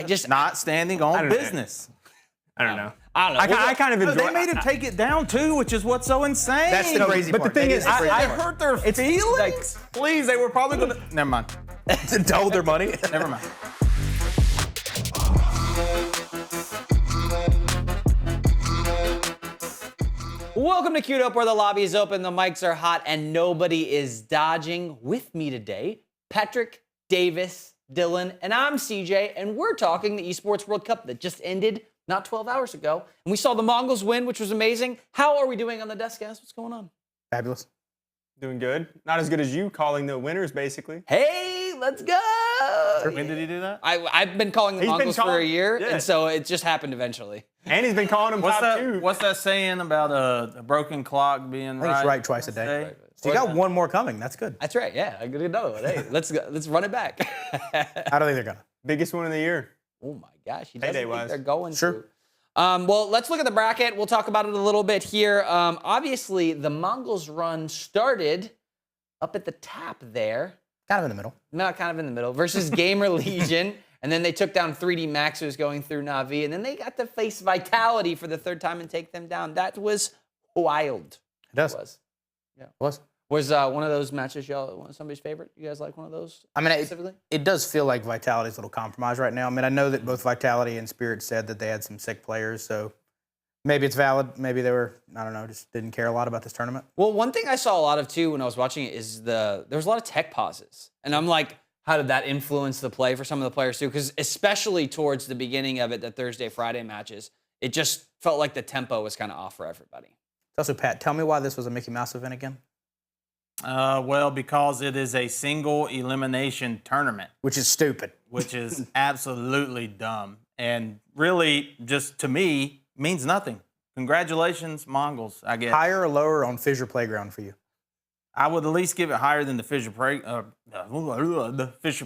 just not standing on business. I don't know. I don't know. I kind of enjoy. They made him take it down too, which is what's so insane. That's the crazy but part. the thing is, I hurt their feelings. Please, they were probably gonna. Never mind. to hold their money. Never mind. Welcome to Queued Up, where the lobby is open, the mics are hot, and nobody is dodging. With me today, Patrick, Davis, Dylan, and I'm CJ, and we're talking the Esports World Cup that just ended not 12 hours ago. And we saw the Mongolz win, which was amazing. How are we doing on the desk, guys? What's going on? Fabulous. Doing good. Not as good as you calling the winners, basically. Hey, let's go! When did he do that? I've been calling the Mongolz for a year, and so it just happened eventually. And he's been calling them top two. What's that saying about a broken clock being right? I think it's right twice a day. So you got one more coming. That's good. That's right, yeah. I got another one. Hey, let's run it back. I don't think they're gonna. Biggest one of the year. Oh my gosh, he doesn't think they're going Sure. to. Well, let's look at the bracket. We'll talk about it a little bit here. Obviously, the Mongolz run started up at the top there. Kind of in the middle. Not kind of in the middle. Versus Gamer Legion. And then they took down 3D Max, who was going through Na'Vi. And then they got to face Vitality for the third time and take them down. That was wild. It does. It was. Yeah. It was. Was one of those matches somebody's favorite? You guys like one of those? I mean, specifically? it does feel like Vitality's a little compromised right now. I mean, I know that both Vitality and Spirit said that they had some sick players, so maybe it's valid. Maybe they were, I don't know, just didn't care a lot about this tournament. Well, one thing I saw a lot of too when I was watching it is there was a lot of tech pauses. And I'm like, how did that influence the play for some of the players too? Because especially towards the beginning of it, the Thursday, Friday matches, it just felt like the tempo was kind of off for everybody. Also, Pat, tell me why this was a Mickey Mouse event again. Well, because it is a single elimination tournament. Which is stupid. Which is absolutely dumb. And really, just to me, means nothing. Congratulations, Mongolz, I guess. Higher or lower on Fissure Playground for you? I would at least give it higher than the Fissure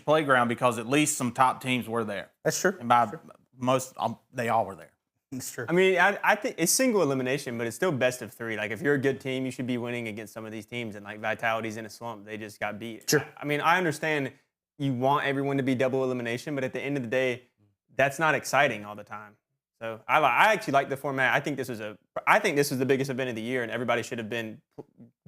Playground because at least some top teams were there. That's true. And by most, they all were there. That's true. I mean, I think it's single elimination, but it's still best of three. Like, if you're a good team, you should be winning against some of these teams. And, like, Vitality's in a slump. They just got beat. Sure. I mean, I understand you want everyone to be double elimination, but at the end of the day, that's not exciting all the time. So I actually like the format. I think this was the biggest event of the year, and everybody should have been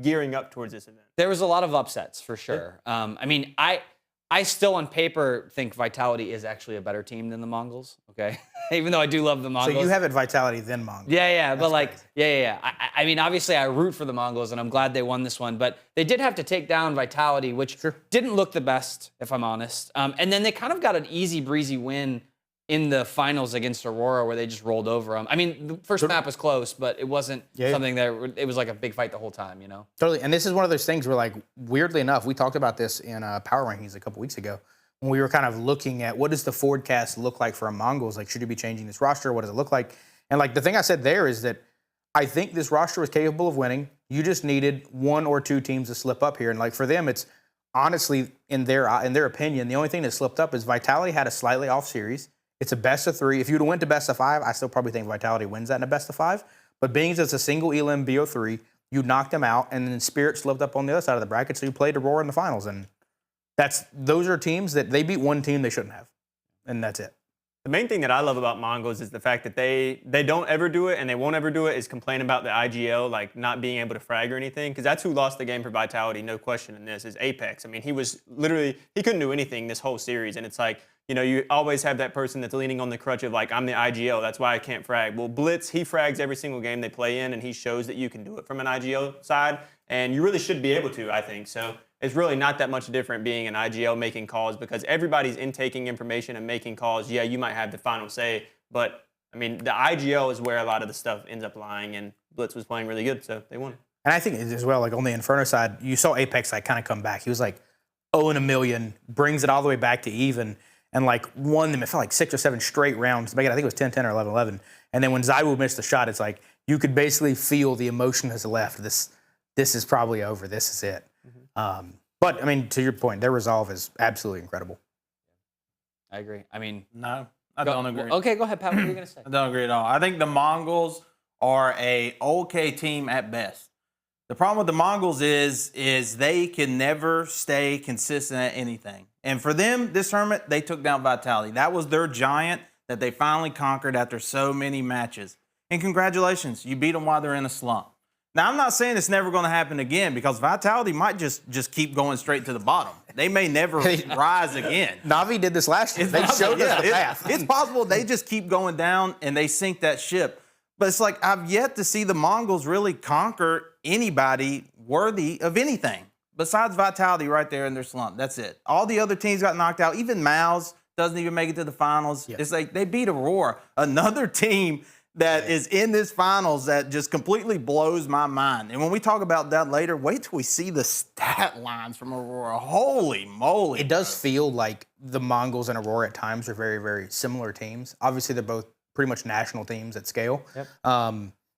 gearing up towards this event. There was a lot of upsets for sure. I mean, I still on paper think Vitality is actually a better team than the Mongolz. Okay, even though I do love the Mongolz. So you have it Vitality then Mongolz. Yeah, but like, crazy. yeah. I mean, obviously I root for the Mongolz, and I'm glad they won this one. But they did have to take down Vitality, which didn't look the best, if I'm honest. And then they kind of got an easy breezy win in the finals against Aurora, where they just rolled over them. I mean, the first map was close, but it wasn't something that it was like a big fight the whole time, you know? Totally. And this is one of those things where, like, weirdly enough, we talked about this in Power Rankings a couple weeks ago when we were kind of looking at what does the forecast look like for a Mongolz? Like, should you be changing this roster? What does it look like? And, like, the thing I said there is that I think this roster was capable of winning. You just needed one or two teams to slip up here. And, like, for them, it's honestly, in their opinion, the only thing that slipped up is Vitality had a slightly off series. It's a best of three. If you would have went to best of five, I still probably think Vitality wins that in a best of five. But being as it's a single elim BO3, you knocked them out, and then Spirit slipped up on the other side of the bracket, so you played Aurora in the finals. And those are teams that they beat one team they shouldn't have. And that's it. The main thing that I love about Mongolz is the fact that they don't ever do it, and they won't ever do it, is complain about the IGL, like not being able to frag or anything, because that's who lost the game for Vitality, no question in this, is Apex. I mean, he couldn't do anything this whole series, and it's like, you know, you always have that person that's leaning on the crutch of, like, I'm the IGL, that's why I can't frag. Well, Blitz, he frags every single game they play in, and he shows that you can do it from an IGL side, and you really should be able to, I think. So it's really not that much different being an IGL making calls, because everybody's intaking information and making calls. Yeah, you might have the final say, but, I mean, the IGL is where a lot of the stuff ends up lying, and Blitz was playing really good, so they won. And I think as well, like, on the Inferno side, you saw Apex, like, kind of come back. He was, like, 0-1,000,000, brings it all the way back to even, and, like, won them. It felt like 6 or 7 straight rounds. I think it was 10-10 or 11-11. And then when zywoo missed the shot, it's like you could basically feel the emotion has left. This is probably over. This is it. Mm-hmm. But, I mean, to your point, their resolve is absolutely incredible. I agree. I mean, no, I don't agree. Okay, go ahead, Pat. What are you going to say? I don't agree at all. I think the Mongolz are a okay team at best. The problem with the Mongolz is they can never stay consistent at anything. And for them, this tournament, they took down Vitality. That was their giant that they finally conquered after so many matches. And congratulations, you beat them while they're in a slump. Now, I'm not saying it's never going to happen again because Vitality might just keep going straight to the bottom. They may never rise again. Navi did this last year. They showed us the path. It's possible they just keep going down and they sink that ship. But it's like I've yet to see the Mongols really conquer anybody worthy of anything besides Vitality right there in their slump. That's it. All the other teams got knocked out. Even MOUZ doesn't even make it to the finals. Yeah. It's like they beat Aurora, another team that is in this finals that just completely blows my mind. And when we talk about that later, wait till we see the stat lines from Aurora. Holy moly. It does feel like the Mongols and Aurora at times are very, very similar teams. Obviously, they're both pretty much national teams at scale. Yep.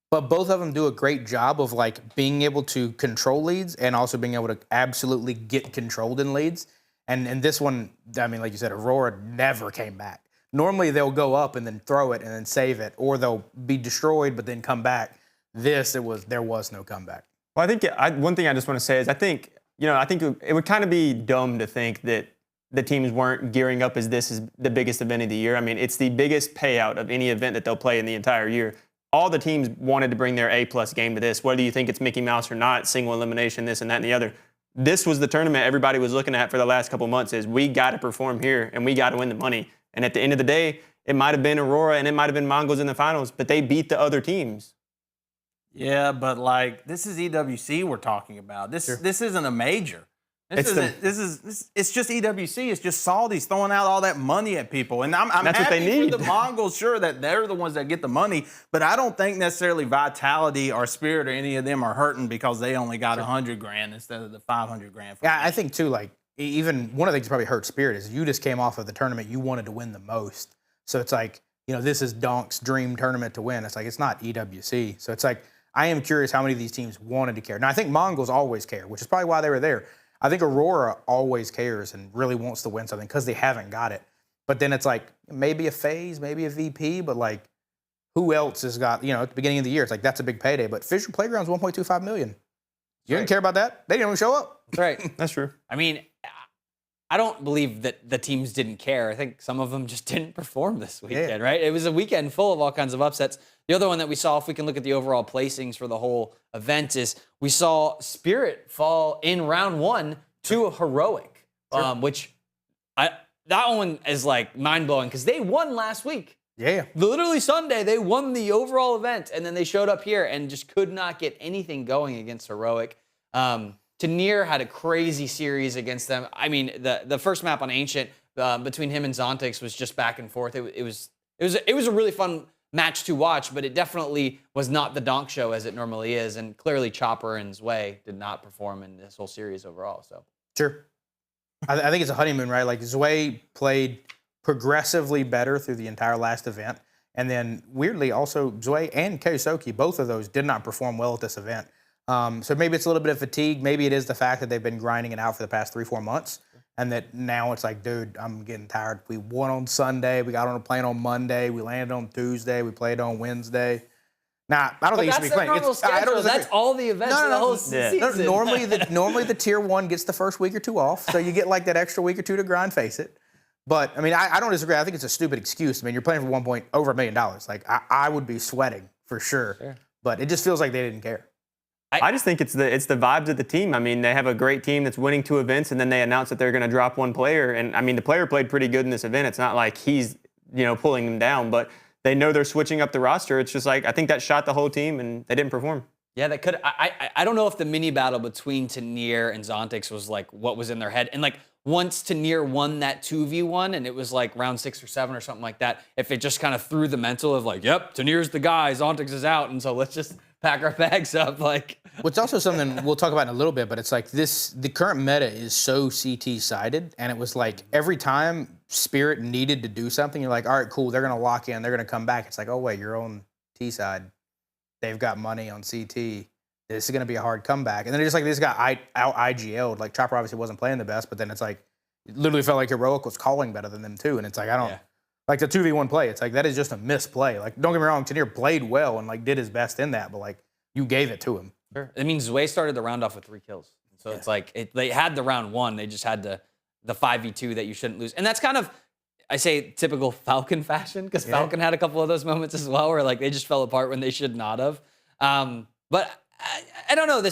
But both of them do a great job of like being able to control leads and also being able to absolutely get controlled in leads. And this one, I mean, like you said, Aurora never came back. Normally they'll go up and then throw it and then save it, or they'll be destroyed but then come back. There was no comeback. Well, I think one thing I just want to say is I think it would kind of be dumb to think that the teams weren't gearing up as this is the biggest event of the year. I mean, it's the biggest payout of any event that they'll play in the entire year. All the teams wanted to bring their A-plus game to this, whether you think it's Mickey Mouse or not, single elimination, this and that and the other. This was the tournament everybody was looking at for the last couple months is we got to perform here and we got to win the money. And at the end of the day, it might have been Aurora and it might have been Mongols in the finals, but they beat the other teams. Yeah, but like this is EWC we're talking about. This isn't a major. It's just EWC. It's just Saudis throwing out all that money at people. And I'm that's happy what they need. for the Mongols, sure, that they're the ones that get the money. But I don't think necessarily Vitality or Spirit or any of them are hurting because they only got $100,000 instead of the $500,000. Yeah, I think too, like, even one of the things that probably hurt Spirit is you just came off of the tournament you wanted to win the most. So it's like, this is Donk's dream tournament to win. It's like, it's not EWC. So it's like, I am curious how many of these teams wanted to care. Now, I think Mongols always care, which is probably why they were there. I think Aurora always cares and really wants to win something because they haven't got it. But then it's like, maybe a Faze, maybe a VP, but like, who else has got, at the beginning of the year, it's like, that's a big payday. But Fisher Playground's $1.25 million. You didn't care about that? They didn't even show up. That's right. That's true. I mean, I don't believe that the teams didn't care. I think some of them just didn't perform this weekend, right? It was a weekend full of all kinds of upsets. The other one that we saw, if we can look at the overall placings for the whole event, is we saw Spirit fall in round one to a Heroic, which that one is like mind-blowing because they won last week. Yeah. Literally Sunday, they won the overall event, and then they showed up here and just could not get anything going against Heroic. Tanier had a crazy series against them. I mean, the first map on Ancient between him and Zontix was just back and forth. It was a really fun match to watch, but it definitely was not the Donk show as it normally is. And clearly, Chopper and Zwei did not perform in this whole series overall. So sure, I think it's a honeymoon, right? Like Zwei played progressively better through the entire last event, and then weirdly, also Zwei and kyousuke, both of those did not perform well at this event. So maybe it's a little bit of fatigue. Maybe it is the fact that they've been grinding it out for the past 3-4 months. And that now it's like, dude, I'm getting tired. We won on Sunday. We got on a plane on Monday. We landed on Tuesday. We played on Wednesday. Nah, I don't think you should be playing. That's all the events of the whole season. Normally the tier one gets the first week or two off. So you get like that extra week or two to grind, face it. But, I mean, I don't disagree. I think it's a stupid excuse. I mean, you're playing for over $1 million. Like, I would be sweating for sure. But it just feels like they didn't care. I just think it's the vibes of the team. I mean, they have a great team that's winning 2 events, and then they announce that they're going to drop 1 player. And I mean, the player played pretty good in this event. It's not like he's pulling them down, but they know they're switching up the roster. It's just like I think that shot the whole team, and they didn't perform. Yeah, that could. I don't know if the mini battle between Tanier and Zontix was like what was in their head, and like once Tanier won that 2v1, and it was like round 6 or 7 or something like that. If it just kind of threw the mental of like, yep, Tanier's the guy, Zontix is out, and so let's just pack our bags up. Like, what's also something we'll talk about in a little bit, but it's like the current meta is so CT sided, and it was like every time Spirit needed to do something, you're like, all right, cool, they're gonna lock in, they're gonna come back. It's like, oh wait, you're on T side. They've got money on CT. This is gonna be a hard comeback. And then they just got out IGL'd. Like Chopper obviously wasn't playing the best, but then it's like it literally felt like Heroic was calling better than them too. And it's like like the 2v1 play, it's like that is just a misplay. Like, don't get me wrong, Tanier played well and like did his best in that, but like you gave it to him. Sure. I mean, Zwei started the round off with 3 kills. So it's like they had the round 1. They just had to the 5v2 that you shouldn't lose. And that's kind of, I say, typical Falcon fashion, because Falcon had a couple of those moments as well where like they just fell apart when they should not have. But I don't know,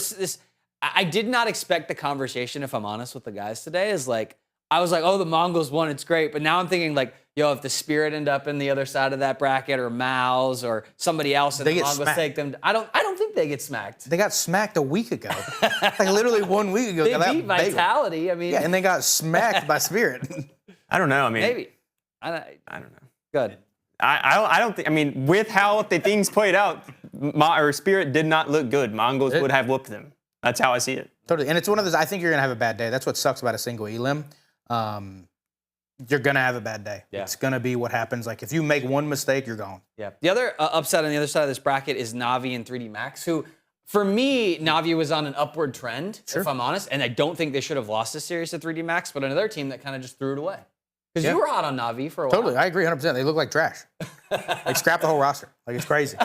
I did not expect the conversation, if I'm honest with the guys today, is like, I was like, oh, the Mongols won, it's great. But now I'm thinking like, yo, if the Spirit end up in the other side of that bracket, or MOUZ, or somebody else, and the Mongols take them, I don't think they get smacked. They got smacked a week ago. Like literally 1 week ago. They beat Vitality. I mean, yeah, and they got smacked by Spirit. I don't know. I mean, maybe. I don't know. Good. I don't think. I mean, with how the things played out, Spirit did not look good. Mongols would have whooped them. That's how I see it. Totally. And it's one of those, I think you're going to have a bad day. That's what sucks about a single elim. You're going to have a bad day. Yeah. It's going to be what happens. Like, if you make one mistake, you're gone. Yeah. The other upset on the other side of this bracket is Na'Vi and 3D Max, who, for me, Na'Vi was on an upward trend, if I'm honest, and I don't think they should have lost this series to 3D Max, but another team that kind of just threw it away. Because you were hot on Na'Vi for a while. Totally. I agree 100%. They look like trash. Like, scrap the whole roster. Like, it's crazy.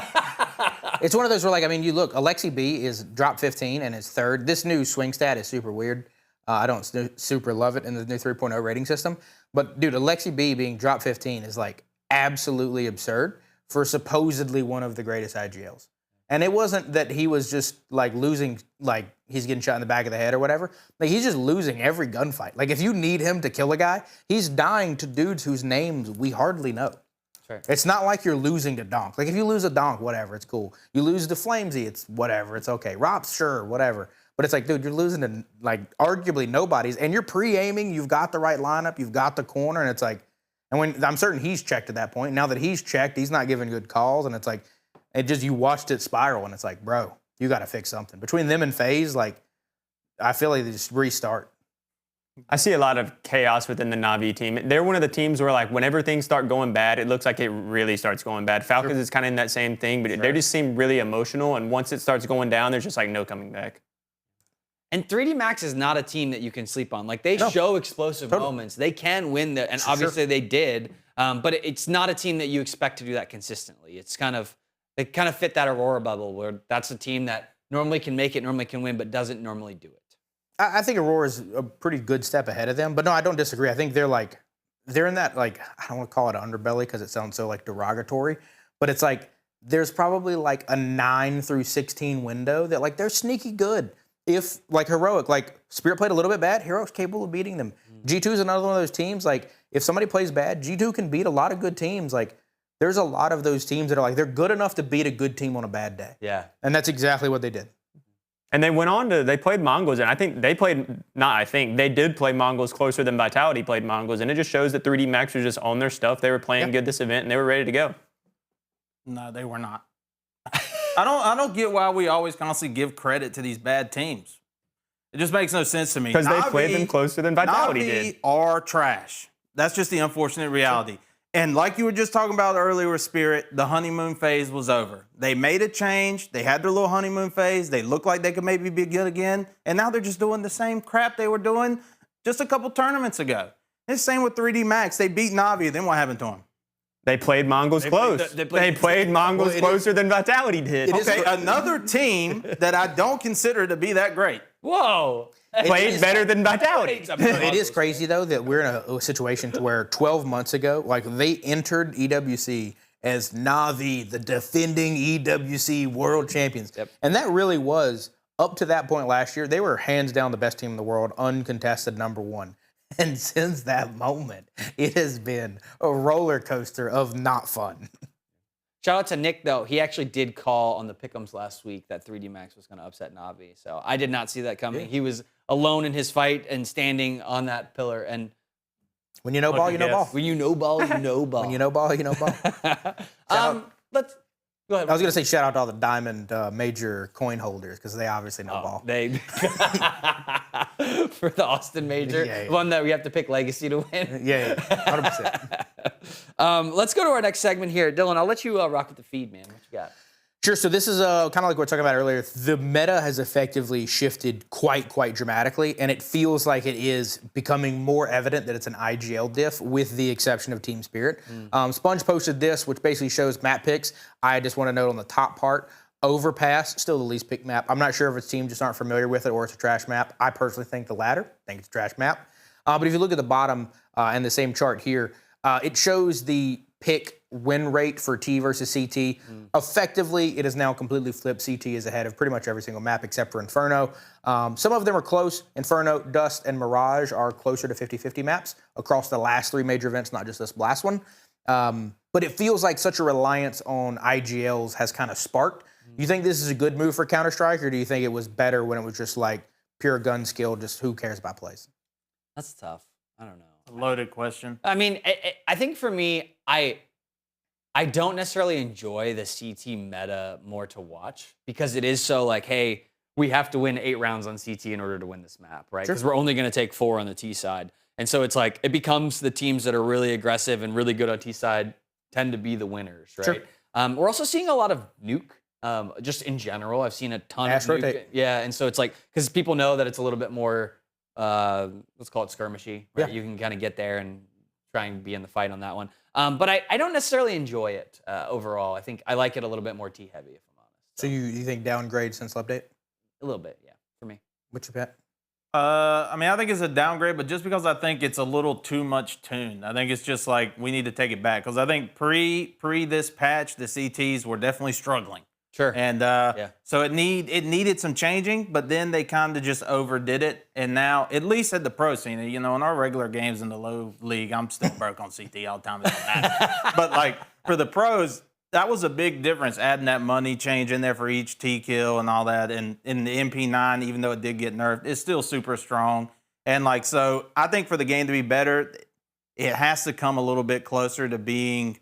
It's one of those where, like, I mean, you look, Alexi B is drop 15 and is third. This new swing stat is super weird. I don't super love it in the new 3.0 rating system. But, dude, Alexi B being drop 15 is, like, absolutely absurd for supposedly one of the greatest IGLs. And it wasn't that he was just, like, losing, like, he's getting shot in the back of the head or whatever. Like, he's just losing every gunfight. Like, if you need him to kill a guy, he's dying to dudes whose names we hardly know. Right. It's not like you're losing to Donk. Like, if you lose a Donk, whatever, it's cool. You lose to Flamesy, it's whatever, it's okay. Rops, sure, whatever. But it's like, dude, you're losing to, like, arguably nobody's, and you're pre-aiming, you've got the right lineup, you've got the corner, and it's like, and when I'm certain he's checked at that point. Now that he's checked, he's not giving good calls, and it's like, you watched it spiral, and it's like, bro, you got to fix something. Between them and Faze, like, I feel like they just restart. I see a lot of chaos within the Na'Vi team. They're one of the teams where, like, whenever things start going bad, it looks like it really starts going bad. Falcons is kind of in that same thing, but they just seem really emotional, and once it starts going down, there's just, like, no coming back. And 3D Max is not a team that you can sleep on. Like, they show explosive moments. They can win, and obviously they did, but it's not a team that you expect to do that consistently. It's kind of, they kind of fit that Aurora bubble where that's a team that normally can make it, normally can win, but doesn't normally do it. I think Aurora's a pretty good step ahead of them, but no, I don't disagree. I think they're in that, like, I don't want to call it underbelly because it sounds so, like, derogatory, but it's like there's probably like a 9 through 16 window that, like, they're sneaky good. If, like, Heroic, like, Spirit played a little bit bad, Heroic's capable of beating them. G2 is another one of those teams, like, if somebody plays bad, G2 can beat a lot of good teams. Like, there's a lot of those teams that are like, they're good enough to beat a good team on a bad day. Yeah. And that's exactly what they did. And they went on to, they played Mongolz, and I think they played, they did play Mongolz closer than Vitality played Mongolz, and it just shows that 3D Max was just on their stuff. They were playing good this event, and they were ready to go. No, they were not. I don't get why we always constantly give credit to these bad teams. It just makes no sense to me. Because they played them closer than Vitality did. Na'Vi are trash. That's just the unfortunate reality. And like you were just talking about earlier with Spirit, the honeymoon phase was over. They made a change. They had their little honeymoon phase. They looked like they could maybe be good again. And now they're just doing the same crap they were doing just a couple tournaments ago. It's the same with 3D Max. They beat Na'Vi. Then what happened to them? They played Mongolz close. They played Mongolz closer than Vitality did. Okay, another team that I don't consider to be that great. Whoa. Played better than Vitality. It is crazy, though, that we're in a situation to where 12 months ago, like, they entered EWC as Na'Vi, the defending EWC World Champions. Yep. And that really was, up to that point last year, they were hands down the best team in the world, uncontested #1. And since that moment, it has been a roller coaster of not fun. Shout out to Nick, though. He actually did call on the Pickems last week that 3D Max was going to upset Na'Vi. So I did not see that coming. Yeah. He was alone in his fight and standing on that pillar. And when you know ball, you know ball. When you know ball, you know ball. When you know ball, you know ball. Let's go ahead. I was going to say shout out to all the Diamond major coin holders because they obviously know ball. They for the Austin Major, one that we have to pick Legacy to win. Yeah, 100%. Let's go to our next segment here. Dylan, I'll let you rock with the feed, man. What you got? Sure. So this is kind of like we were talking about earlier. The meta has effectively shifted quite dramatically, and it feels like it is becoming more evident that it's an IGL diff, with the exception of Team Spirit. Sponge posted this, which basically shows map picks. I just want to note on the top part, Overpass, still the least picked map. I'm not sure if it's teams just aren't familiar with it or it's a trash map. I personally think the latter. I think it's a trash map. But if you look at the bottom and the same chart here, it shows the pick win rate for T versus CT. Effectively, it is now completely flipped. CT is ahead of pretty much every single map except for Inferno. Some of them are close. Inferno, Dust, and Mirage are closer to 50-50 maps across the last 3 major events, not just this last one. But it feels like such a reliance on IGLs has kind of sparked. You think this is a good move for Counter-Strike, or do you think it was better when it was just like pure gun skill, just who cares about plays? That's tough. I don't know. Loaded question. I mean, I think for me, I don't necessarily enjoy the CT meta more to watch because it is so like, hey, we have to win 8 rounds on CT in order to win this map, right? Because we're only going to take 4 on the T side. And so it's like, it becomes the teams that are really aggressive and really good on T side tend to be the winners, right? We're also seeing a lot of nuke, just in general. I've seen a ton of nuke. Rotate. Yeah, and so it's like, because people know that it's a little bit more, let's call it skirmishy, right? Yeah. You can kind of get there and try and be in the fight on that one. But I don't necessarily enjoy it overall. I think I like it a little bit more T heavy, if I'm honest. So you think downgrade since update? A little bit, yeah, for me. What's your bet? I mean, I think it's a downgrade, but just because I think it's a little too much tuned. I think it's just like we need to take it back because I think pre this patch, the CTs were definitely struggling. Sure. And so it needed some changing, but then they kind of just overdid it. And now, at least at the pro scene, you know, in our regular games in the low league, I'm still broke on CT all the time. It don't matter. But like for the pros, that was a big difference, adding that money change in there for each T kill and all that. And in the MP9, even though it did get nerfed, it's still super strong. And like, so I think for the game to be better, it has to come a little bit closer to being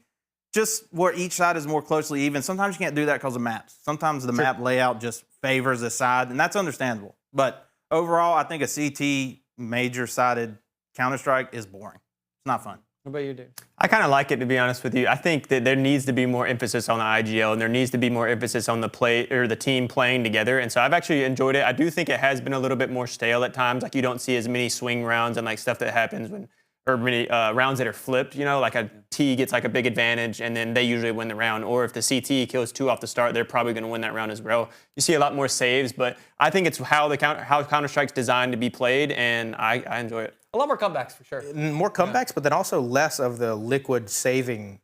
just where each side is more closely even. Sometimes you can't do that because of maps. Sometimes the map layout just favors a side, and that's understandable. But overall, I think a CT major-sided Counter-Strike is boring. It's not fun. What about you, dude? I kind of like it, to be honest with you. I think that there needs to be more emphasis on the IGL, and there needs to be more emphasis on the play or the team playing together. And so I've actually enjoyed it. I do think it has been a little bit more stale at times. Like you don't see as many swing rounds and like stuff that happens when, or many rounds that are flipped. You know, like a T gets like a big advantage, and then they usually win the round. Or if the CT kills 2 off the start, they're probably going to win that round as well. You see a lot more saves, but I think it's how Counter-Strike's designed to be played, and I enjoy it. A lot more comebacks for sure. More comebacks, but then also less of the liquid saving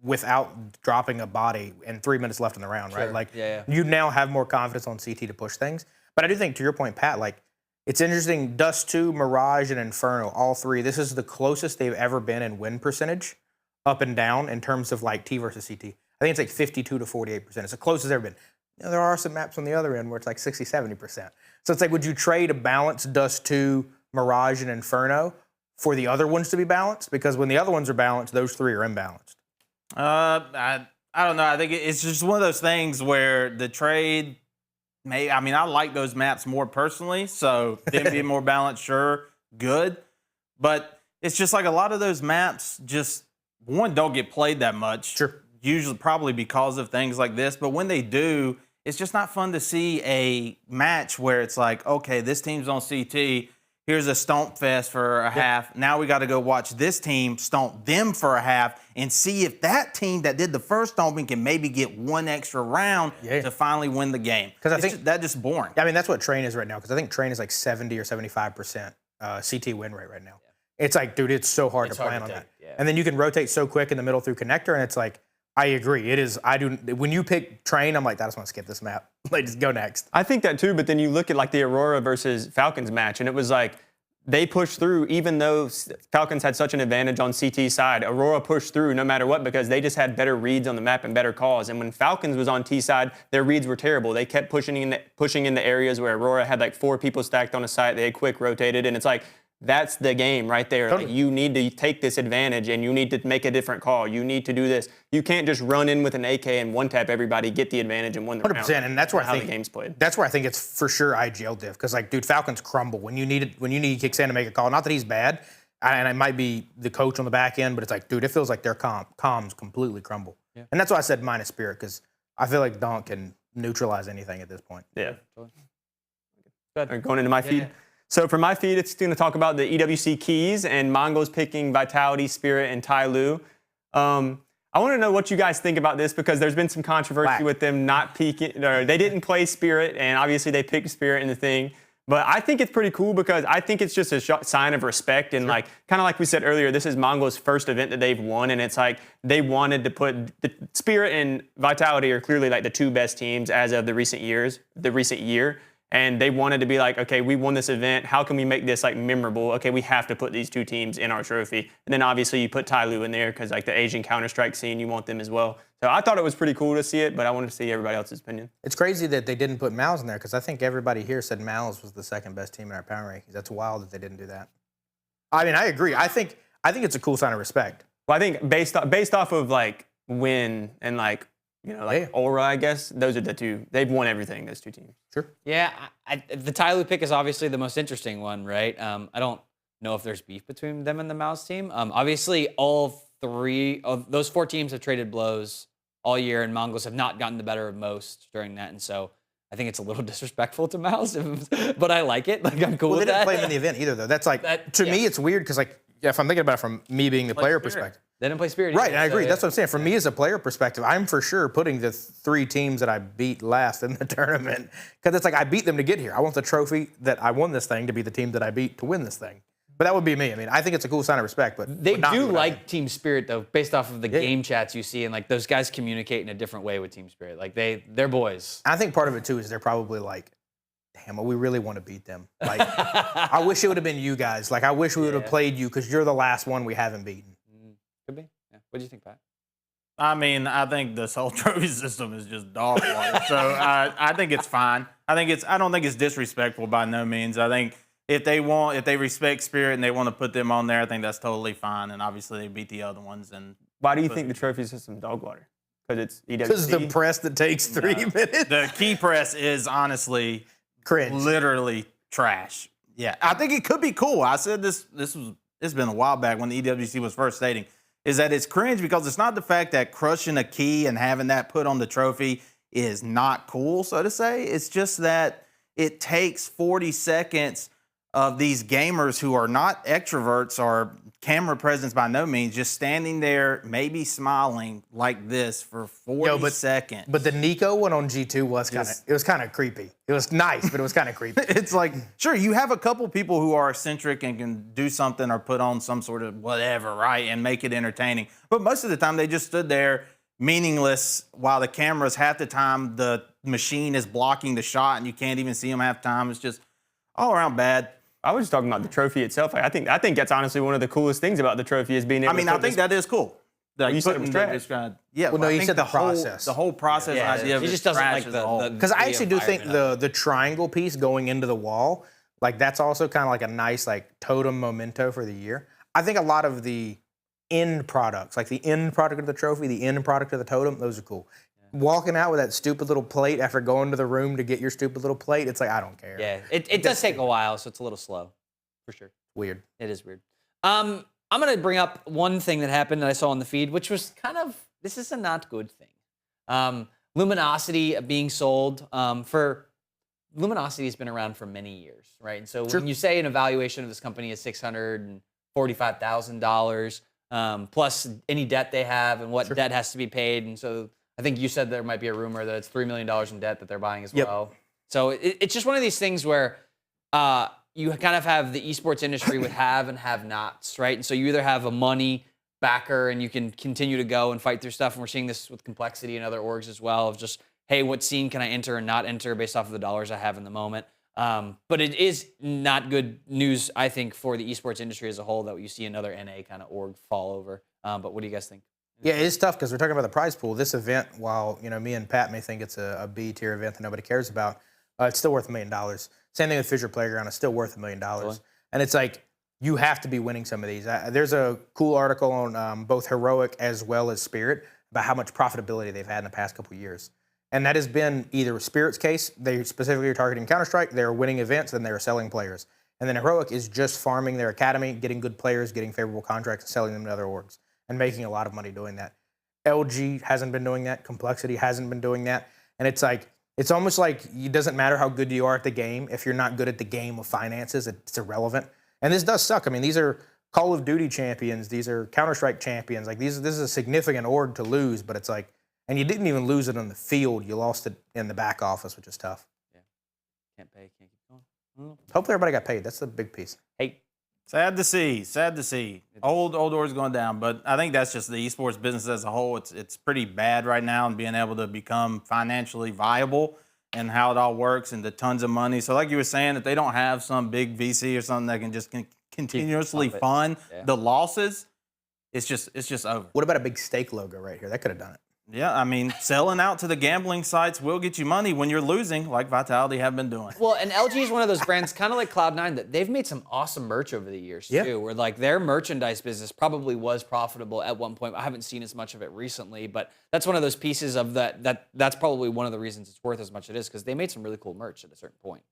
without dropping a body and 3 minutes left in the round, right? Like you now have more confidence on CT to push things. But I do think, to your point, Pat, like it's interesting, Dust 2, Mirage, and Inferno, all 3, this is the closest they've ever been in win percentage up and down in terms of like T versus CT. I think it's like 52 to 48%. It's the closest it's ever been. You know, there are some maps on the other end where it's like 60, 70%. So it's like, would you trade a balanced Dust 2, Mirage, and Inferno for the other ones to be balanced? Because when the other ones are balanced, those 3 are imbalanced. I don't know. I think it's just one of those things where the trade I mean, I like those maps more personally, so them being more balanced, sure, good. But it's just like a lot of those maps just, one, don't get played that much. Sure. Usually probably because of things like this. But when they do, it's just not fun to see a match where it's like, okay, this team's on CT. Here's a stomp fest for a half. Now we got to go watch this team stomp them for a half and see if that team that did the first stomping can maybe get one extra round to finally win the game. Because I think that's just boring. I mean, that's what Train is right now. Because I think Train is like 70 or 75% CT win rate right now. It's like, dude, it's so hard to plan on that. And then you can rotate so quick in the middle through connector, and it's like, I agree. It is. When you pick Train, I'm like, I just want to skip this map. Like, just go next. I think that too, but then you look at like the Aurora versus Falcons match, and it was like they pushed through even though Falcons had such an advantage on CT side. Aurora pushed through no matter what because they just had better reads on the map and better calls. And when Falcons was on T side, their reads were terrible. They kept pushing in the areas where Aurora had like 4 people stacked on a site. They had quick rotated, and it's like, that's the game right there. Like, you need to take this advantage, and you need to make a different call. You need to do this. You can't just run in with an AK and one-tap everybody, get the advantage, and win the 100%, round. and that's where I think the game's played. That's where I think it's for sure IGL Diff, because like, dude, Falcons crumble when you need kicks in to make a call. Not that he's bad, and it might be the coach on the back end, but it's like, dude, it feels like their comms completely crumble. Yeah. And that's why I said minus Spirit, because I feel like Donk can neutralize anything at this point. Yeah. Good. Going into my feed. Yeah. So for my feed, it's going to talk about the EWC keys and Mongolz picking Vitality, Spirit, and Tyloo. I want to know what you guys think about this because there's been some controversy with them not peaking. Or they didn't play Spirit, and obviously they picked Spirit in the thing. But I think it's pretty cool because I think it's just a sign of respect and like kind of like we said earlier, this is Mongol's first event that they've won, and it's like they wanted to put the Spirit and Vitality are clearly like the two best teams as of the recent year, and they wanted to be like, okay, we won this event. How can we make this like memorable? Okay, we have to put these two teams in our trophy, and then obviously you put Tyloo in there because like the Asian counterstrike scene, you want them as well. So I thought it was pretty cool to see it, but I wanted to see everybody else's opinion. It's crazy that they didn't put MOUZ in there because I think everybody here said MOUZ was the second best team in our power rankings. That's wild that they didn't do that. I mean, I agree. I think it's a cool sign of respect. Well, I think based off of like win and like Aurora, I guess those are the two. They've won everything. Those two teams. Sure. Yeah, the Tyloo pick is obviously the most interesting one, right? I don't know if there's beef between them and the MOUZ team. Obviously, all three of those four teams have traded blows all year, and Mongolz have not gotten the better of most during that, and so I think it's a little disrespectful to MOUZ, but I like it. Like I'm cool with that. They didn't play them in the event either, though. That's like to me, it's weird because like if I'm thinking about it from me being the player perspective. They didn't play Spirit. Right, and I agree. That's what I'm saying. For me as a player perspective, I'm for sure putting the three teams that I beat last in the tournament because it's like I beat them to get here. I want the trophy that I won this thing to be the team that I beat to win this thing. But that would be me. I mean, I think it's a cool sign of respect. But they do like Team Spirit though, based off of the game chats you see, and like those guys communicate in a different way with Team Spirit. Like they're boys. I think part of it too is they're probably like, damn, we really want to beat them. Like, I wish it would have been you guys. Like, I wish we would have played you because you're the last one we haven't beaten. Could be. Yeah. What do you think, Pat? I mean, I think this whole trophy system is just dog water. So I think it's fine. I don't think it's disrespectful by no means. I think if they respect Spirit and they want to put them on there, I think that's totally fine. And obviously they beat the other ones. And why do you think the trophy system dog water? Because it's EWC? Because the press that takes 3 minutes. The key press is honestly cringe. Literally trash. Yeah, I think it could be cool. I said it's been a while back when the EWC was first stating, is that it's cringe because it's not the fact that crushing a key and having that put on the trophy is not cool, so to say. It's just that it takes 40 seconds of these gamers who are not extroverts or camera presence by no means, just standing there, maybe smiling like this for 40 seconds. But the Nico one on G2 was kind of creepy. It was nice, but it was kind of creepy. It's like, sure, you have a couple people who are eccentric and can do something or put on some sort of whatever, right, and make it entertaining. But most of the time, they just stood there meaningless while the cameras, half the time, the machine is blocking the shot and you can't even see them half the time. It's just all around bad. I was just talking about the trophy itself. Like, I think that's honestly one of the coolest things about the trophy is being able to I think that is cool. Like, you said it was trash. Yeah, well, no, you said the process. The whole process idea of he just doesn't like the because I actually do think the triangle piece going into the wall, like that's also kind of like a nice like totem memento for the year. I think a lot of the end products, like the end product of the trophy, the end product of the totem, those are cool. Walking out with that stupid little plate after going to the room to get your stupid little plate, it's like, I don't care. Yeah, it does take a while, so it's a little slow, for sure. Weird. It is weird. I'm going to bring up one thing that happened that I saw on the feed, which was kind of, this is a not good thing. Luminosity being sold. Luminosity has been around for many years, right? And so when you say an evaluation of this company is $645,000, plus any debt they have and what debt has to be paid, and so I think you said there might be a rumor that it's $3 million in debt that they're buying as well. So it's just one of these things where you kind of have the esports industry with have and have nots, right? And so you either have a money backer and you can continue to go and fight through stuff. And we're seeing this with Complexity and other orgs as well of just, hey, what scene can I enter and not enter based off of the dollars I have in the moment? But it is not good news, I think, for the esports industry as a whole that you see another NA kind of org fall over. But what do you guys think? Yeah, it's tough because we're talking about the prize pool. This event, while me and Pat may think it's a B tier event that nobody cares about, it's still worth $1 million. Same thing with Fisher Playground; it's still worth $1 million. Really? And it's like you have to be winning some of these. There's a cool article on both Heroic as well as Spirit about how much profitability they've had in the past couple of years, and that has been either Spirit's case. They specifically are targeting Counterstrike. They're winning events and they're selling players. And then Heroic is just farming their academy, getting good players, getting favorable contracts, and selling them to other orgs, and making a lot of money doing that. LG hasn't been doing that. Complexity hasn't been doing that. And it's like, it's almost like it doesn't matter how good you are at the game. If you're not good at the game of finances, it's irrelevant. And this does suck. I mean, these are Call of Duty champions. These are Counter-Strike champions. Like, this is a significant org to lose, but it's like, and you didn't even lose it on the field. You lost it in the back office, which is tough. Yeah. Can't pay, can't keep going. Hopefully everybody got paid. That's the big piece. Hey, Sad to see. Sad to see. Old Doors going down, but I think that's just the esports business as a whole. It's pretty bad right now, and being able to become financially viable and how it all works and the tons of money. So, like you were saying, if they don't have some big VC or something that can just continuously fund the losses, it's just over. What about a big stake logo right here? That could have done it. Yeah, I mean, selling out to the gambling sites will get you money when you're losing, like Vitality have been doing. well, and LG is one of those brands, kind of like Cloud9, that they've made some awesome merch over the years too. Where like their merchandise business probably was profitable at one point. I haven't seen as much of it recently, but that's one of those pieces of that's probably one of the reasons it's worth as much as it is, because they made some really cool merch at a certain point.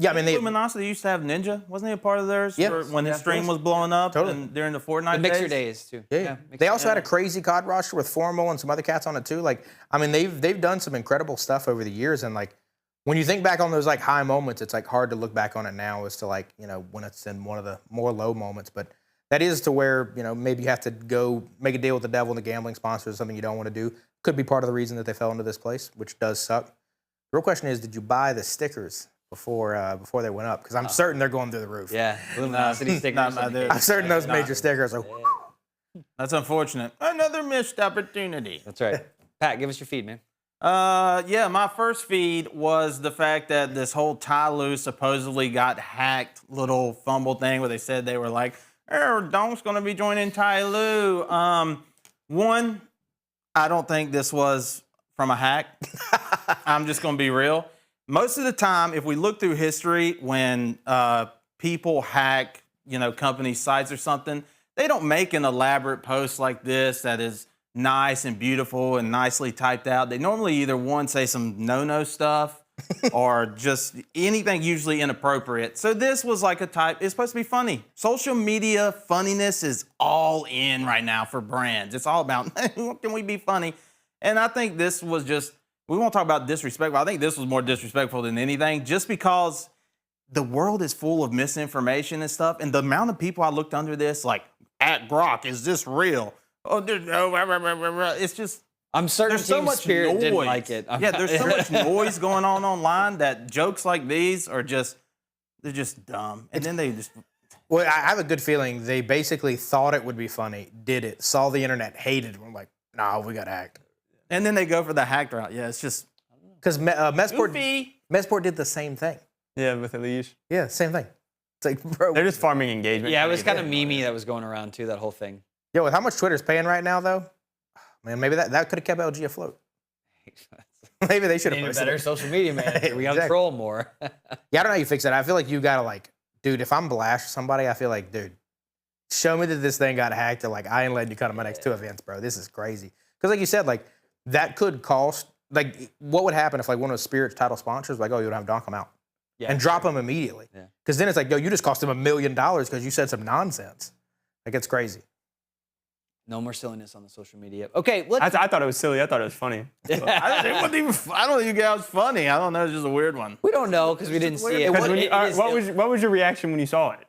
Yeah, I mean, Luminosity used to have Ninja. Wasn't he a part of theirs when his stream was blowing up and during the Fortnite The Mixer days too. Yeah. They also had a crazy COD roster with Formal and some other cats on it too. Like, I mean, they've done some incredible stuff over the years, and like when you think back on those like high moments, it's like hard to look back on it now as to like, you know, when it's in one of the more low moments. But that is to where, you know, maybe you have to go make a deal with the devil and the gambling sponsors, something you don't want to do. Could be part of the reason that they fell into this place, which does suck. The real question is, did you buy the stickers before they went up? Because I'm certain they're going through the roof. Yeah, Luminosity stickers. I'm certain those major stickers are. That's unfortunate. Another missed opportunity. That's right. Pat, give us your feed, man. Yeah, my first feed was the fact that this whole Tyloo supposedly got hacked little fumble thing where they said they were like, oh, Donk's going to be joining Tyloo. One, I don't think this was from a hack. I'm just going to be real. Most of the time, if we look through history, when people hack, you know, company sites or something, they don't make an elaborate post like this that is nice and beautiful and nicely typed out. They normally either one, say some no-no stuff or just anything usually inappropriate. So this was like a type, it's supposed to be funny. Social media funniness is all in right now for brands. It's all about, can we be funny? And I think this was just, we won't talk about disrespect, but I think this was more disrespectful than anything, just because the world is full of misinformation and stuff. And the amount of people I looked under this, like, at Grok, is this real? Oh, there's no, it's just, I'm certain there's so much Spirit noise. didn't like it. Yeah, there's so much noise going on online that jokes like these are just, they're just dumb. And then they just... Well, I have a good feeling they basically thought it would be funny, did it, saw the internet, hated it. I'm like, nah, we got hacked. And then they go for the hacked route. Yeah, it's just... Because Mesport did the same thing. Yeah, with Elige. Yeah, same thing. It's like, bro. They're just farming engagement. Yeah, it was kind of memey that was going around too, that whole thing. Yo, with how much Twitter's paying right now, though, man, maybe that could have kept LG afloat. Maybe they should have Need a posted better it. social media manager. We got to Exactly. troll more. Yeah, I don't know how you fix it. I feel like you gotta like, dude, if I'm Blash somebody, I feel like, dude, show me that this thing got hacked, or like I ain't letting you come to my next 2 events, bro. This is crazy. Because like you said, like that could cost. Like, what would happen if like one of Spirit's title sponsors was like, oh, you don't have Donk, come out, and drop him immediately? Because then it's like, yo, you just cost him $1 million because you said some nonsense. Like, it's crazy. No more silliness on the social media. Okay, let's. I thought it was silly. I thought it was funny. I don't think it was funny. I don't know. It's just a weird one. We don't know because we didn't see it. What was your reaction when you saw it?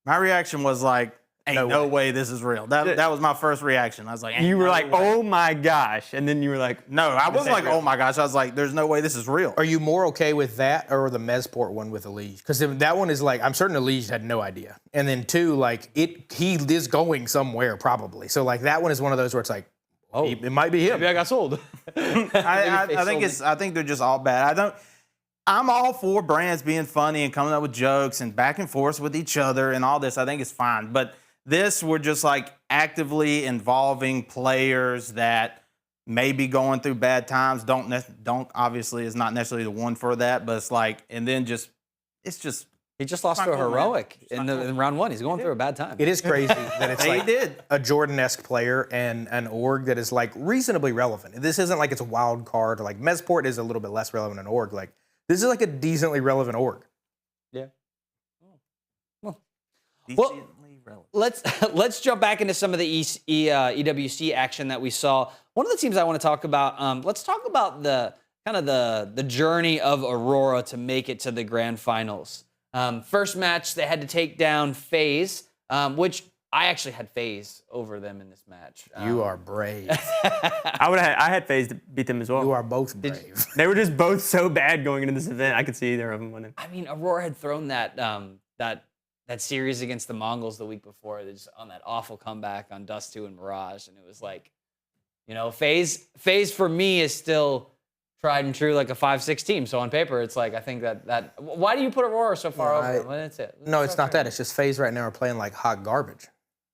My reaction was like, ain't no way this is real. That was my first reaction. I was like, You were like, oh my gosh. And then you were like, no, I wasn't like, oh my gosh. I was like, there's no way this is real. Are you more okay with that or the Mesport one with Elige? Because that one is like, I'm certain Elige had no idea. And then 2, like he is going somewhere probably. So like that one is one of those where it's like, oh, it might be him. Maybe I got sold. I think they're just all bad. I'm all for brands being funny and coming up with jokes and back and forth with each other and all this. I think it's fine. But this, we're just like actively involving players that may be going through bad times. Donk obviously is not necessarily the one for that, but it's like, and then it's just. He just lost to a heroic in round 1. He's going through a bad time. It is crazy that it's like a Jordan-esque player and an org that is like reasonably relevant. This isn't like it's a wild card. Like Mesport is a little bit less relevant than org. Like this is like a decently relevant org. Yeah. Well, let's jump back into some of the EWC action that we saw. One of the teams I want to talk about. Let's talk about the journey of Aurora to make it to the grand finals. First match, they had to take down Faze, which I actually had Faze over them in this match. You are brave. I had Faze to beat them as well. You are both brave. They were just both so bad going into this event. I could see either of them winning. I mean, Aurora had thrown that series against the Mongolz the week before, just on that awful comeback on Dust 2 and Mirage, and it was like, you know, Faze for me is still tried and true, like a 5-6 team. So on paper, it's like I think that. Why do you put Aurora so far over them? That's it. No, it's not that. It's just Faze right now are playing like hot garbage.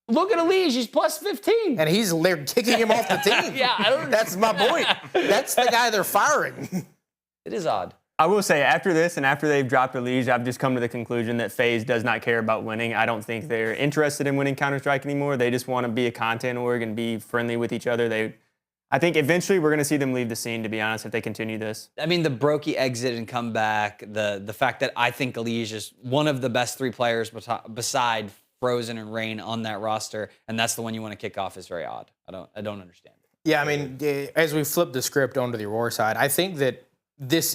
Look at Elige, he's plus 15. And they're kicking him off the team. Yeah, I don't. That's my point. That's the guy they're firing. It is odd. I will say, after this and after they've dropped Elige, I've just come to the conclusion that FaZe does not care about winning. I don't think they're interested in winning Counter-Strike anymore. They just want to be a content org and be friendly with each other. I think eventually we're going to see them leave the scene, to be honest, if they continue this. I mean, the Brokey exit and come back, the fact that I think Elige is one of the best 3 players beside Frozen and Rain on that roster, and that's the one you want to kick off is very odd. I don't understand it. Yeah, I mean, as we flip the script onto the Aurora side, I think that this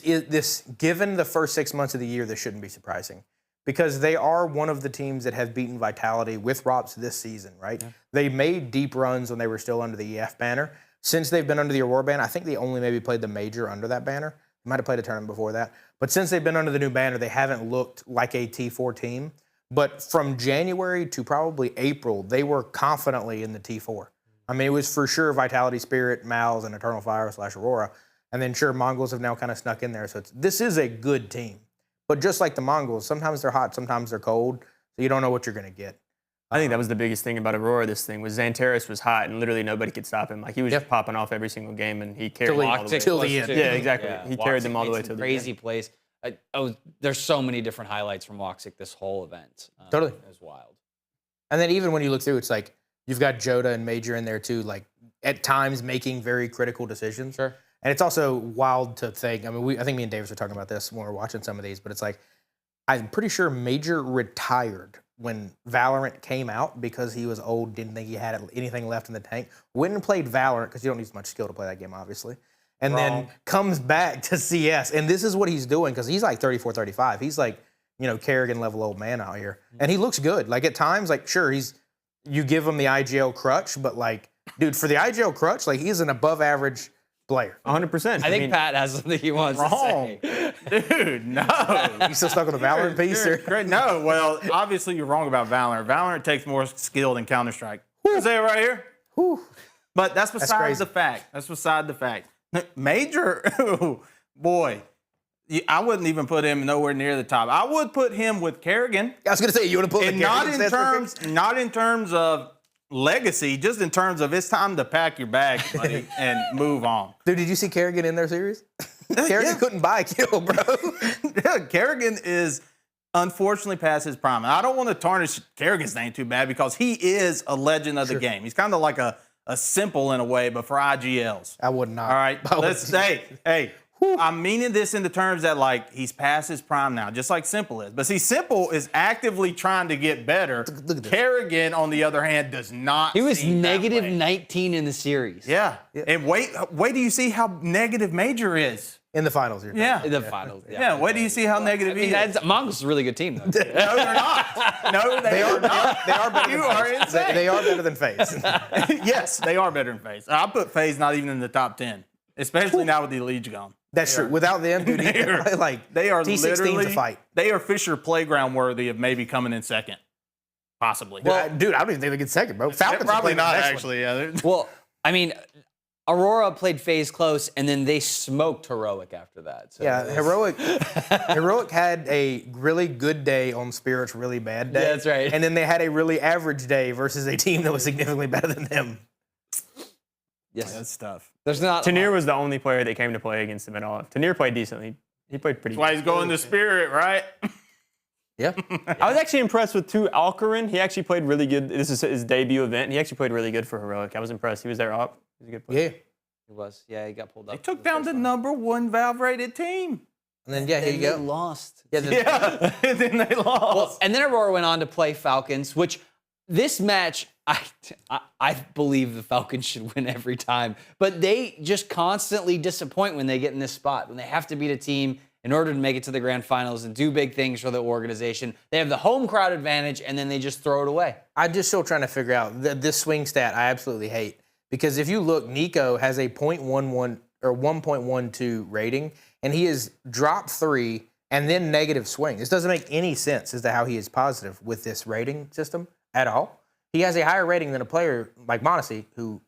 given the first 6 months of the year, this shouldn't be surprising because they are one of the teams that have beaten Vitality with ROPS this season, right? Yeah. They made deep runs when they were still under the EF banner. Since they've been under the Aurora banner, I think they only maybe played the major under that banner. They might have played a tournament before that. But since they've been under the new banner, they haven't looked like a T4 team. But from January to probably April, they were confidently in the T4. I mean, it was for sure Vitality, Spirit, MOUZ, and Eternal Fire / Aurora. And then, sure, Mongolz have now kind of snuck in there. So this is a good team. But just like the Mongolz, sometimes they're hot, sometimes they're cold. So you don't know what you're going to get. I think that was the biggest thing about Aurora this thing was Xantares was hot and literally nobody could stop him. Like he was just popping off every single game and he carried them all the way. Till the end. Yeah, exactly. Yeah. He carried them all the way to the end. Crazy plays. There's so many different highlights from Woxic this whole event. Totally. It was wild. And then even when you look through, it's like you've got Joda and Major in there too, like at times making very critical decisions. Sure. And it's also wild to think, I mean, I think me and Davis were talking about this when we were watching some of these, but it's like, I'm pretty sure Major retired when Valorant came out because he was old, didn't think he had anything left in the tank. Went and played Valorant because you don't need as much skill to play that game, obviously. And then comes back to CS. And this is what he's doing because he's like 34, 35. He's like, you know, Kerrigan level old man out here. And he looks good. Like at times, like, sure, you give him the IGL crutch, but like, dude, for the IGL crutch, like he's an above average player. 100%. I think Pat has something he wants to say. Dude, no. You still stuck on the Valorant piece? Great. No, well, obviously you're wrong about Valorant. Valorant takes more skill than Counter-Strike. You say it right here? Whew. But that's beside the fact. That's beside the fact. Major, boy, I wouldn't even put him nowhere near the top. I would put him with Kerrigan. I was going to say, you want to put and not in terms of legacy, just in terms of it's time to pack your bag, buddy, and move on. Dude, did you see Kerrigan in their series? Kerrigan couldn't buy a kill, bro. Yeah, Kerrigan is unfortunately past his prime. And I don't want to tarnish Kerrigan's name too bad because he is a legend of the game. He's kind of like a simple in a way, but for IGLs. I would not. All right, let's say, hey, I'm meaning this in the terms that, like, he's past his prime now, just like Simple is. But see, Simple is actively trying to get better. Look at this. Kerrigan, on the other hand, does not. He was seem that negative way. 19 in the series. Yeah. And wait do you see how negative Major is? In the finals here. Yeah. In the finals. Yeah, wait do you see how negative he is? Mongolz is a really good team, though. No, they're not. No, they are not. They are better You than are FaZe. insane. They are better than FaZe. Yes, they are better than FaZe. I put FaZe not even in the top 10, especially now with the Elige gone. That's true. Without them, dude, They are T16 literally to fight. They are Fisher playground worthy of maybe coming in second, possibly. Well, dude, I don't even think they get second, bro. Falcons probably are playing the not next actually. Yeah, Well, I mean, Aurora played FaZe close, and then they smoked Heroic after that. So Yeah, Heroic had a really good day on Spirit's really bad day. Yeah, that's right. And then they had a really average day versus a team that was significantly better than them. Yes, that's tough. There's not. Tanir was the only player that came to play against him at all. Tanir played decently. He played pretty That's why he's going to Spirit, right? Yeah. I was actually impressed with Alcarin. He actually played really good. This is his debut event. He actually played really good for Heroic. I was impressed. He was their op. He was a good player. Yeah. He was. Yeah, he got pulled up. They took down the #1 Valve-rated team. And then, yeah, here you They go. lost. Yeah, and then they lost. Well, and then Aurora went on to play Falcons, which this match, I believe the Falcons should win every time. But they just constantly disappoint when they get in this spot. When they have to beat a team in order to make it to the grand finals and do big things for the organization. They have the home crowd advantage, and then they just throw it away. I'm just still trying to figure out this swing stat. I absolutely hate, because if you look, Nico has a 0.11 or 1.12 rating, and he has dropped 3 and then negative swing. This doesn't make any sense as to how he is positive with this rating system at all. He has a higher rating than a player like Mongolz, who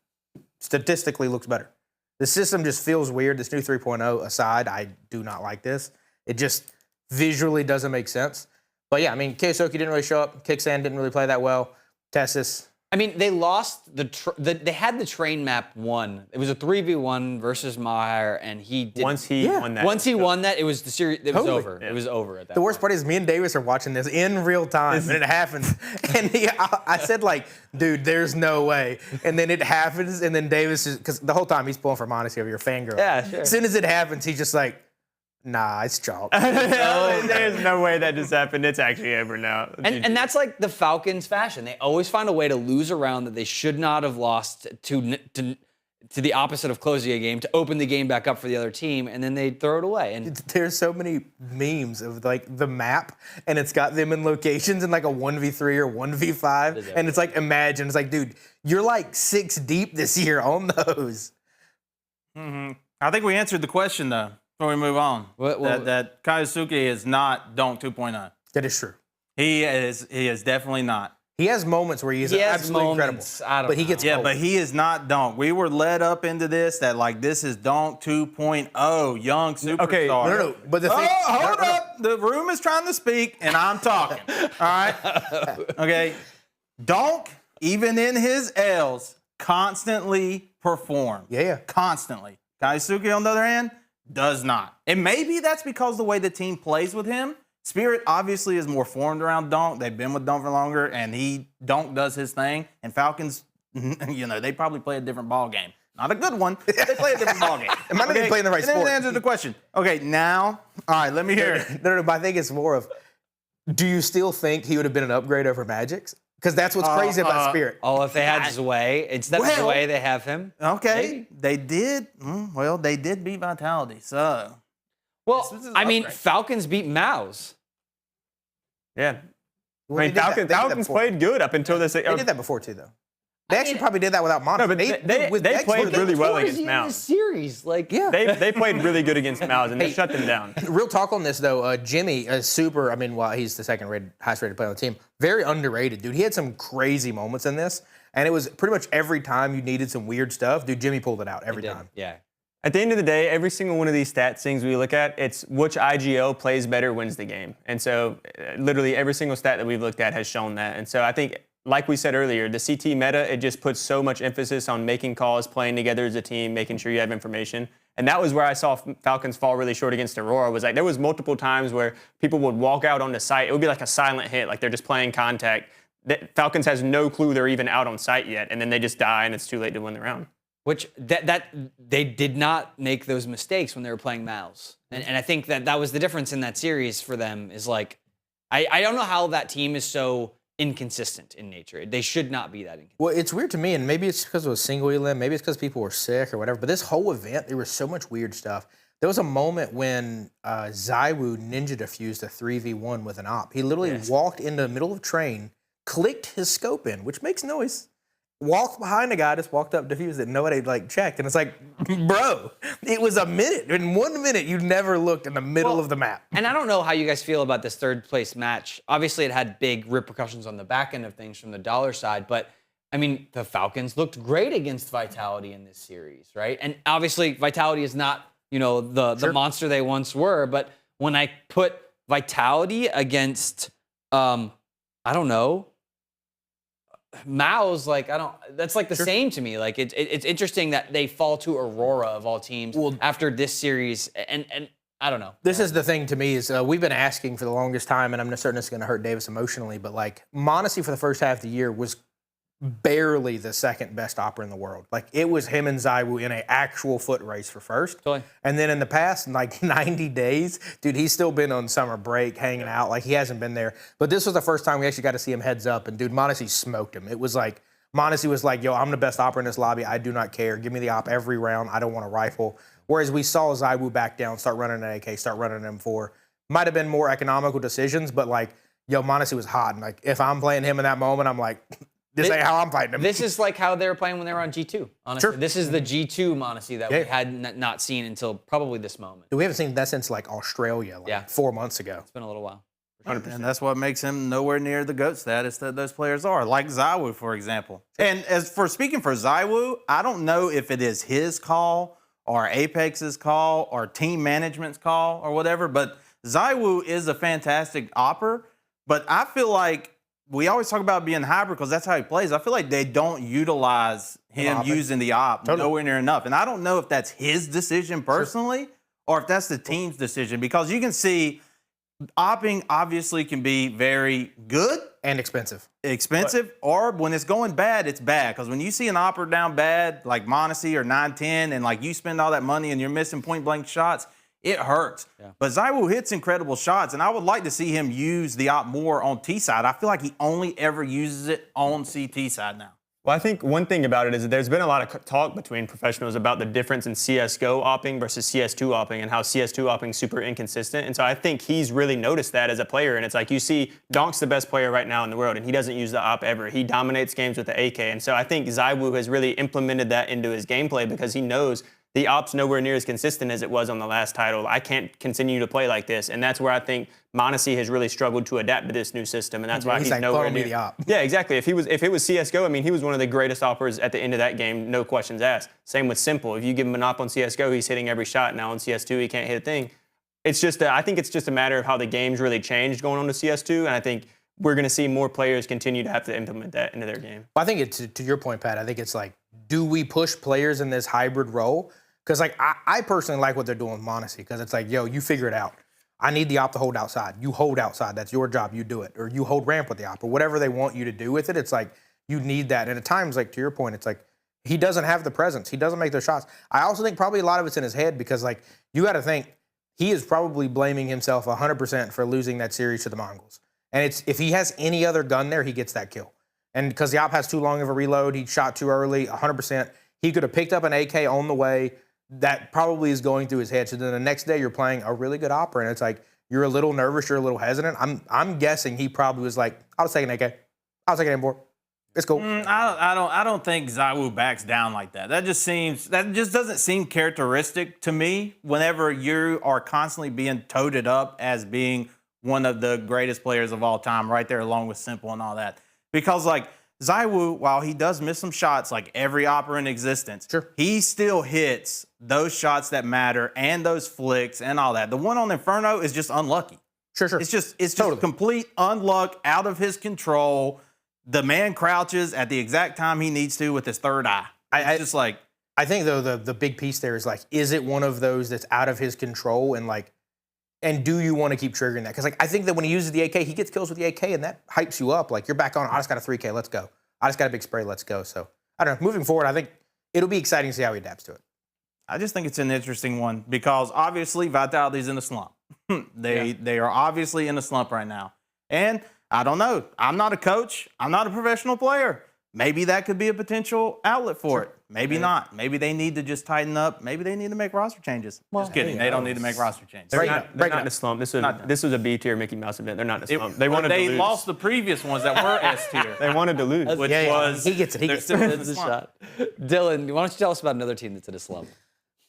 statistically looks better. The system just feels weird. This new 3.0 aside, I do not like this. It just visually doesn't make sense. But yeah, I mean, kyousuke didn't really show up. Kickstand didn't really play that well. Tessis. I mean, they lost they had the train map won. It was a 3v1 versus Maher, and he did. Once he won that. Once he won that, it was the series. It was Totally. over. Yeah. It was over at that The worst point. part is me and Davis are watching this in real time, and it happens. And I said, like, dude, there's no way. And then it happens, and then Davis is, because the whole time he's pulling for Mongolz over your fangirl. Yeah, sure. As soon as it happens, he's just like, nah, it's chalk. There's no way that just happened. It's actually over now. And that's like the Falcons' fashion. They always find a way to lose a round that they should not have lost to the opposite of closing a game, to open the game back up for the other team, and then they throw it away. And There's so many memes of like the map, and it's got them in locations in like a 1v3 or 1v5, and it's like, imagine, it's like, dude, you're like 6 deep this year on those. I think we answered the question, though, before we move on. That kyousuke is not Donk 2.0. That is true. He is definitely not. He has moments where he's He has absolutely moments, incredible. I don't but he know. gets Yeah, cold. but he is not Donk. We were led up into this that, like, this is Donk 2.0, young superstar. Okay, No. But the thing, Hold up. The room is trying to speak, and I'm talking. All right? Okay. Donk, even in his L's, constantly performed. Yeah. Constantly. kyousuke, on the other hand, does not. And maybe that's because the way the team plays with him. Spirit obviously is more formed around Donk. They've been with Donk for longer, and Donk does his thing. And Falcons, they probably play a different ball game. Not a good one. But they play a different ball game. It might not be playing the right sport. Answer the question. Okay, now, all right, let me hear it. No, but I think it's more of, do you still think he would have been an upgrade over Magic's? Because that's what's crazy about Spirit. oh, if they had Zwei, instead of Zwei, they have him. Okay, they did. They did beat Vitality, so. Well, This is I mean, upgrade. Falcons beat MOUZ. Yeah. Well, I mean, they did that Falcons before. played good up until this. They did that before, too, though. They actually probably did that without Mono. No, but they played really well against MOUZ. Series, like Yeah. They played really good against MOUZ, and they shut them down. Real talk on this, though. Jimmy, he's the highest rated player on the team. Very underrated, dude. He had some crazy moments in this, and it was pretty much every time you needed some weird stuff, dude, Jimmy pulled it out every time. Yeah. At the end of the day, every single one of these stats things we look at, it's which IGL plays better wins the game. And so literally every single stat that we've looked at has shown that. And so I think, like we said earlier, the CT meta, it just puts so much emphasis on making calls, playing together as a team, making sure you have information. And that was where I saw Falcons fall really short against Aurora. Was like there was multiple times where people would walk out on the site. It would be like a silent hit, like they're just playing contact. Falcons has no clue they're even out on site yet, and then they just die, and it's too late to win the round. Which they did not make those mistakes when they were playing MOUZ. And I think that was the difference in that series for them is like, I don't know how that team is so inconsistent in nature. They should not be that inconsistent. Well, it's weird to me, and maybe it's because it was single elim, maybe it's because people were sick or whatever, but this whole event, there was so much weird stuff. There was a moment when Zywoo ninja defused a 3v1 with an op. He literally walked into the middle of train, clicked his scope in, which makes noise, walked behind a guy, just walked up, defused it, nobody checked. And it's like, bro, it was a minute. In 1 minute, you never looked in the middle of the map. And I don't know how you guys feel about this third place match. Obviously, it had big repercussions on the back end of things from the dollar side, but I mean, the Falcons looked great against Vitality in this series, right? And obviously, Vitality is not, the monster they once were, but when I put Vitality against, I don't know, MOUZ, that's like the same to me. Like it's interesting that they fall to Aurora of all teams after this series, and I don't know. This is the thing to me is we've been asking for the longest time, and I'm certain it's going to hurt Davis emotionally, but like Mongolz for the first half of the year was barely the second best opera in the world. Like it was him and Zywoo in an actual foot race for first. Totally. And then in the past 90 days, dude, he's still been on summer break, hanging out. Like he hasn't been there. But this was the first time we actually got to see him heads up. And dude, Mongolz smoked him. It was like Mondesi was like, yo, I'm the best opera in this lobby. I do not care. Give me the op every round. I don't want a rifle. Whereas we saw Zywoo back down, start running an AK, start running an M4. Might have been more economical decisions, but like, yo, Mondesi was hot. And like, if I'm playing him in that moment, I'm like, this ain't how I'm fighting him. This is like how they were playing when they were on G2, honestly. Sure. This is the G2 Mondesi that we had not seen until probably this moment. We haven't seen that since like Australia, like 4 months ago. It's been a little while. 100%. And that's what makes him nowhere near the GOAT status that those players are, like Zywoo, for example. And as for speaking for Zywoo, I don't know if it is his call or Apex's call or team management's call or whatever, but Zywoo is a fantastic opper, but I feel like we always talk about being hybrid because that's how he plays. I feel like they don't utilize him using the op nowhere near enough. And I don't know if that's his decision personally or if that's the team's decision, because you can see opping obviously can be very good. And expensive. Or when it's going bad, it's bad. Because when you see an opper down bad, like Mondesi or 910, and like you spend all that money and you're missing point-blank shots, it hurts. Yeah. But Zywoo hits incredible shots, and I would like to see him use the op more on T side. I feel like he only ever uses it on CT side now. Well, I think one thing about it is that there's been a lot of talk between professionals about the difference in CSGO opping versus CS2 opping and how CS2 opping is super inconsistent. And so I think he's really noticed that as a player. And it's like you see Donk's the best player right now in the world, and he doesn't use the op ever. He dominates games with the AK. And so I think Zywoo has really implemented that into his gameplay because he knows the op's nowhere near as consistent as it was on the last title. I can't continue to play like this. And that's where I think Mondesi has really struggled to adapt to this new system. And that's why he's like, nowhere near the op. Yeah, exactly. If it was CSGO, I mean, he was one of the greatest oppers at the end of that game, no questions asked. Same with Simple. If you give him an op on CSGO, he's hitting every shot. Now on CS2, he can't hit a thing. It's just, I think it's just a matter of how the game's really changed going on to CS2. And I think we're going to see more players continue to have to implement that into their game. Well, I think it's, to your point, Pat, I think it's like, do we push players in this hybrid role? Because like I personally like what they're doing with Mondesi, because it's like, yo, you figure it out. I need the op to hold outside. You hold outside. That's your job. You do it. Or you hold ramp with the op, or whatever they want you to do with it. It's like you need that. And at times, like to your point, it's like he doesn't have the presence. He doesn't make those shots. I also think probably a lot of it's in his head, because like you got to think he is probably blaming himself 100% for losing that series to the Mongolz. And it's if he has any other gun there, he gets that kill. And because the op has too long of a reload, he shot too early, 100%. He could have picked up an AK on the way. That probably is going through his head. So then the next day you're playing a really good opera, and it's like you're a little nervous, you're a little hesitant. I'm guessing he probably was like, I'll just take an AK. I'll take an M4. It's cool. I don't think Zywoo backs down like that. That just doesn't seem characteristic to me whenever you are constantly being toted up as being one of the greatest players of all time, right there along with Simple and all that. Because like Zywoo, while he does miss some shots like every opera in existence, he still hits those shots that matter and those flicks and all that. The one on Inferno is just unlucky. Sure. It's just complete unluck, out of his control. The man crouches at the exact time he needs to with his third eye. I think though the big piece there is like, is it one of those that's out of his control, and do you want to keep triggering that? Because like I think that when he uses the AK, he gets kills with the AK, and that hypes you up. Like you're back on. I just got a 3K. Let's go. I just got a big spray. Let's go. So I don't know. Moving forward, I think it'll be exciting to see how he adapts to it. I just think it's an interesting one because obviously Vitality's in a slump. They are obviously in a slump right now, and I don't know. I'm not a coach. I'm not a professional player. Maybe that could be a potential outlet for it. Maybe not. Maybe they need to just tighten up. Maybe they need to make roster changes. Well, just kidding. They don't need to make roster changes. They're not in a slump. This was a B-tier Mickey Mouse event. They're not in a slump. They lost the previous ones that were S-tier. They wanted to lose. Which was... He gets it. He gets it. That's a shot. Dylan, why don't you tell us about another team that's in a slump?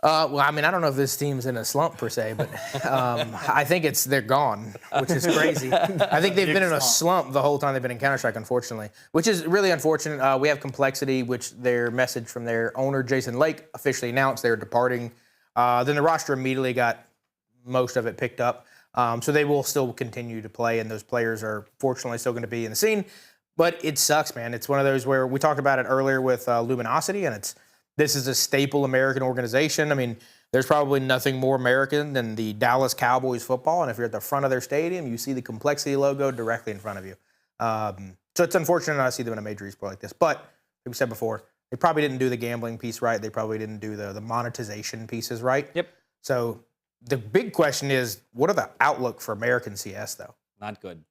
Well, I mean, I don't know if this team's in a slump per se, but I think they're gone, which is crazy. I think they've been in a slump the whole time they've been in Counterstrike, unfortunately, which is really unfortunate. We have Complexity, which their message from their owner, Jason Lake, officially announced they're departing. Then the roster immediately got most of it picked up. So they will still continue to play, and those players are fortunately still going to be in the scene. But it sucks, man. It's one of those where we talked about it earlier with Luminosity, and this is a staple American organization. I mean, there's probably nothing more American than the Dallas Cowboys football. And if you're at the front of their stadium, you see the Complexity logo directly in front of you. So it's unfortunate not to see them in a major esport like this. But like we said before, they probably didn't do the gambling piece right. They probably didn't do the monetization pieces right. Yep. So the big question is, what are the outlook for American CS, though? Not good.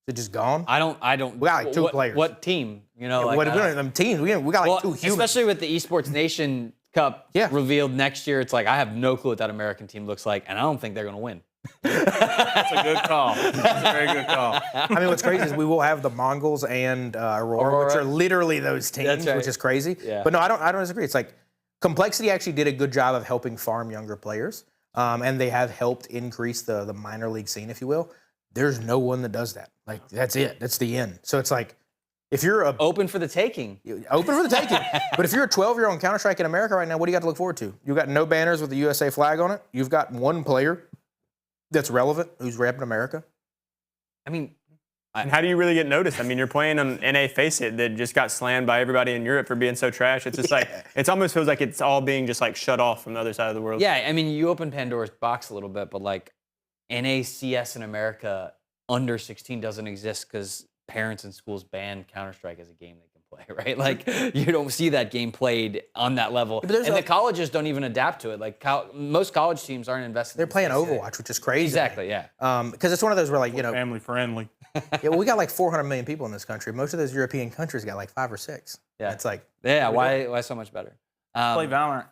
Is it just gone? I don't. We got like two players. What team? You know, like, we don't have them teams. We got like two humans. Especially with the Esports Nation Cup revealed next year, it's like I have no clue what that American team looks like, and I don't think they're going to win. That's a good call. That's a very good call. I mean, what's crazy is we will have the Mongolz and Aurora, which are literally those teams, which is crazy. Yeah. But no, I don't disagree. It's like Complexity actually did a good job of helping farm younger players, and they have helped increase the minor league scene, if you will. There's no one that does that. Like, that's it. That's the end. So it's like, if you're open for the taking. Open for the taking. But if you're a 12-year-old on Counter-Strike in America right now, what do you got to look forward to? You've got no banners with the USA flag on it. You've got one player that's relevant who's repping America. I mean, and how do you really get noticed? I mean, you're playing on NA Face It that just got slammed by everybody in Europe for being so trash. It's just like, it almost feels like it's all being just like shut off from the other side of the world. Yeah, I mean, you open Pandora's box a little bit, but like NACS in America under 16 doesn't exist because parents and schools ban Counter-Strike as a game they can play, right? Like, you don't see that game played on that level. And the colleges don't even adapt to it. Like, most college teams aren't invested. They're playing Overwatch, which is crazy. Exactly, yeah. Because it's one of those where, like, you know. Family friendly. Yeah, well, we got like 400 million people in this country. Most of those European countries got like 5 or 6. Yeah. It's like. Yeah, why so much better? Play Valorant.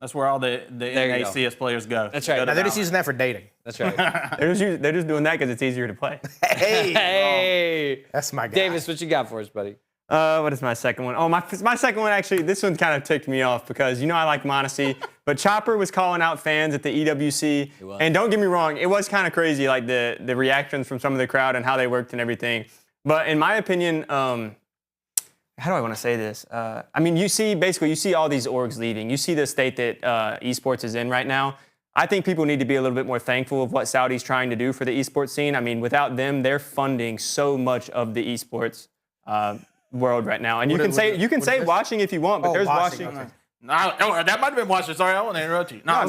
That's where all the NACS players go. That's right. Now, they're just using that for dating. That's right. They're just doing that because it's easier to play. Hey. That's my guy. Davis, what you got for us, buddy? What is my second one? Oh, my second one, actually, this one kind of ticked me off because, you know, I like Modesty, but Chopper was calling out fans at the EWC. And don't get me wrong, it was kind of crazy, like the reactions from some of the crowd and how they worked and everything. But in my opinion, how do I want to say this? I mean, you see all these orgs leaving. You see the state that esports is in right now. I think people need to be a little bit more thankful of what Saudi's trying to do for the esports scene. I mean, without them, they're funding so much of the esports world right now. And you can say watching if you want, but there's watching. Okay. No, that might have been watching. Sorry, I want to interrupt you. No,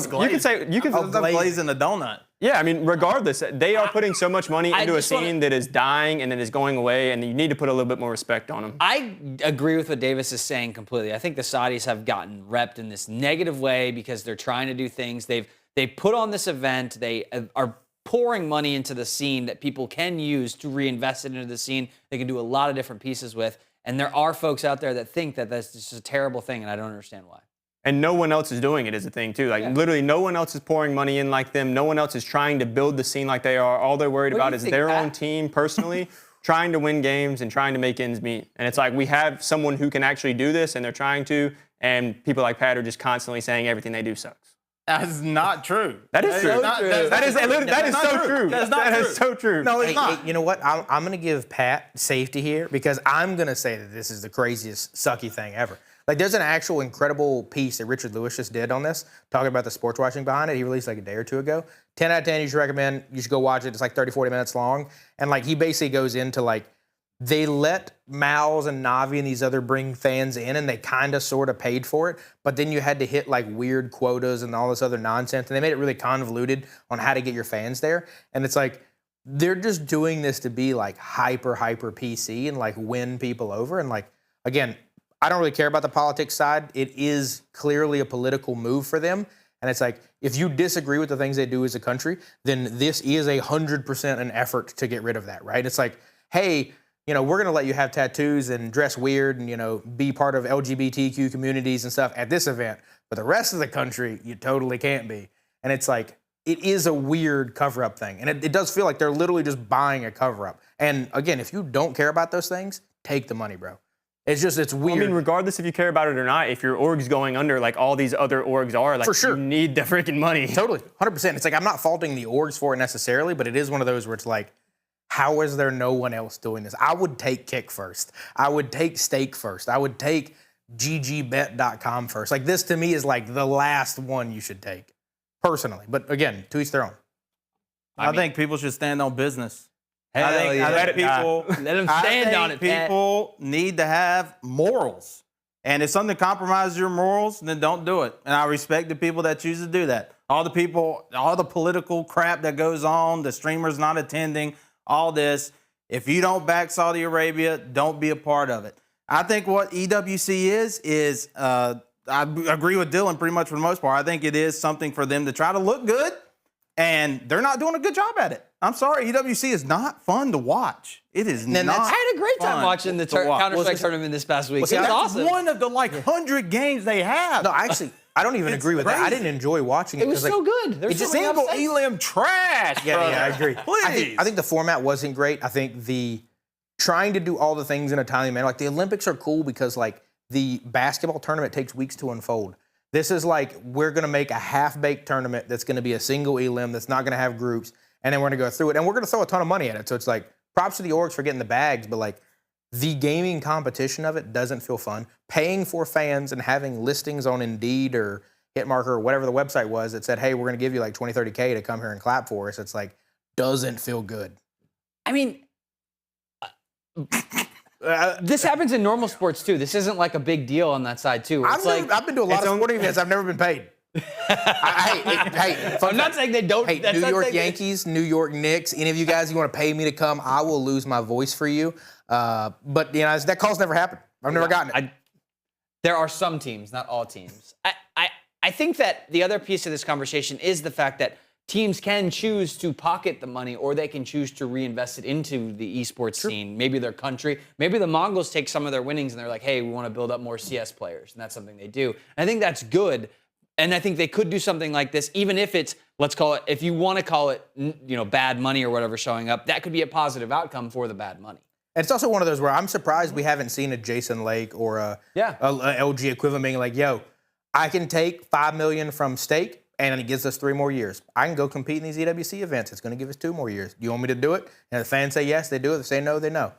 you can glazing the donut. Yeah, I mean, regardless, they are putting so much money into a scene that is dying and that is going away, and you need to put a little bit more respect on them. I agree with what Davis is saying completely. I think the Saudis have gotten repped in this negative way because they're trying to do things. They put on this event. They are pouring money into the scene that people can use to reinvest it into the scene. They can do a lot of different pieces with. And there are folks out there that think that that's just a terrible thing, and I don't understand why. And no one else is doing it is a thing, too. Like, literally, no one else is pouring money in like them. No one else is trying to build the scene like they are. All they're worried about is their own team personally, trying to win games and trying to make ends meet. And it's like, we have someone who can actually do this, and they're trying to, and people like Pat are just constantly saying everything they do sucks. That is not true. That is true. That is so true. That is so true. No, it's not. Hey, you know what? I'm going to give Pat safety here because I'm going to say that this is the craziest sucky thing ever. Like, there's an actual incredible piece that Richard Lewis just did on this, talking about the sports watching behind it. He released like a day or two ago. 10 out of 10, you should recommend. You should go watch it. It's like 30, 40 minutes long. And like, he basically goes into like, they let MOUZ and Navi and these other bring fans in, and they kind of sort of paid for it. But then you had to hit like weird quotas and all this other nonsense. And they made it really convoluted on how to get your fans there. And it's like, they're just doing this to be like hyper PC and like win people over. And like, again, I don't really care about the politics side. It is clearly a political move for them. And it's like, if you disagree with the things they do as a country, then this is 100% an effort to get rid of that, right? It's like, hey, you know, we're going to let you have tattoos and dress weird and, you know, be part of LGBTQ communities and stuff at this event. But the rest of the country, you totally can't be. And it's like, it is a weird cover-up thing. And it does feel like they're literally just buying a cover-up. And again, if you don't care about those things, take the money, bro. It's weird. I mean, regardless if you care about it or not, if your org's going under like all these other orgs are, like, for sure, you need the freaking money. Totally, 100%. It's like, I'm not faulting the orgs for it necessarily, but it is one of those where it's like, how is there no one else doing this? I would take Kick first. I would take Stake first. I would take ggbet.com first. Like, this to me is like the last one you should take, personally. But again, to each their own. I think people should stand on business. I think people let them stand on it. People need to have morals, and if something compromises your morals, then don't do it. And I respect the people that choose to do that. All the people, all the political crap that goes on, the streamers not attending, all this. If you don't back Saudi Arabia, don't be a part of it. I think what EWC is I agree with Dylan pretty much for the most part. I think it is something for them to try to look good, and they're not doing a good job at it. I'm sorry, EWC is not fun to watch. It is not. I had a great time fun watching the to watch. Counter-Strike tournament this past week. see, It was That's awesome. one of the 100 games they have. No, actually, I don't even agree with that. I crazy. didn't enjoy watching it. It was 'cause, so good. There was just so many Single upsets. elim trash. Yeah, brother. I agree. Please. I think the format wasn't great. I think the trying to do all the things in a timely manner, like the Olympics are cool because like the basketball tournament takes weeks to unfold. This is like we're gonna make a half-baked tournament that's gonna be a single elim that's not gonna have groups, and then we're gonna go through it, and we're gonna throw a ton of money at it. So it's like props to the orgs for getting the bags, but like the gaming competition of it doesn't feel fun. Paying for fans and having listings on Indeed or Hitmarker or whatever the website was that said, hey, we're gonna give you like 20, 30K to come here and clap for us. It's like doesn't feel good. I mean, this happens in normal sports too. This isn't like a big deal on that side too. It's I've been to a lot of sporting events. I've never been paid. Hey, I'm not saying they don't. Hey, that's New not York saying they- Yankees, New York Knicks, any of you guys, you want to pay me to come, I will lose my voice for you. But, you know, that call's never happened. I've never gotten it. There are some teams, not all teams. I think that the other piece of this conversation is the fact that teams can choose to pocket the money or they can choose to reinvest it into the esports scene, maybe their country. Maybe the Mongols take some of their winnings and they're like, hey, we want to build up more CS players, and that's something they do. And I think that's good. And I think they could do something like this, even if it's, let's call it, if you want to call it, you know, bad money or whatever showing up, that could be a positive outcome for the bad money. And it's also one of those where I'm surprised we haven't seen a Jason Lake or a LG equivalent being like, yo, I can take $5 million from stake and it gives us 3 more years. I can go compete in these EWC events. It's going to give us 2 more years. Do you want me to do it? And the fans say yes, they do it. They say no, they know.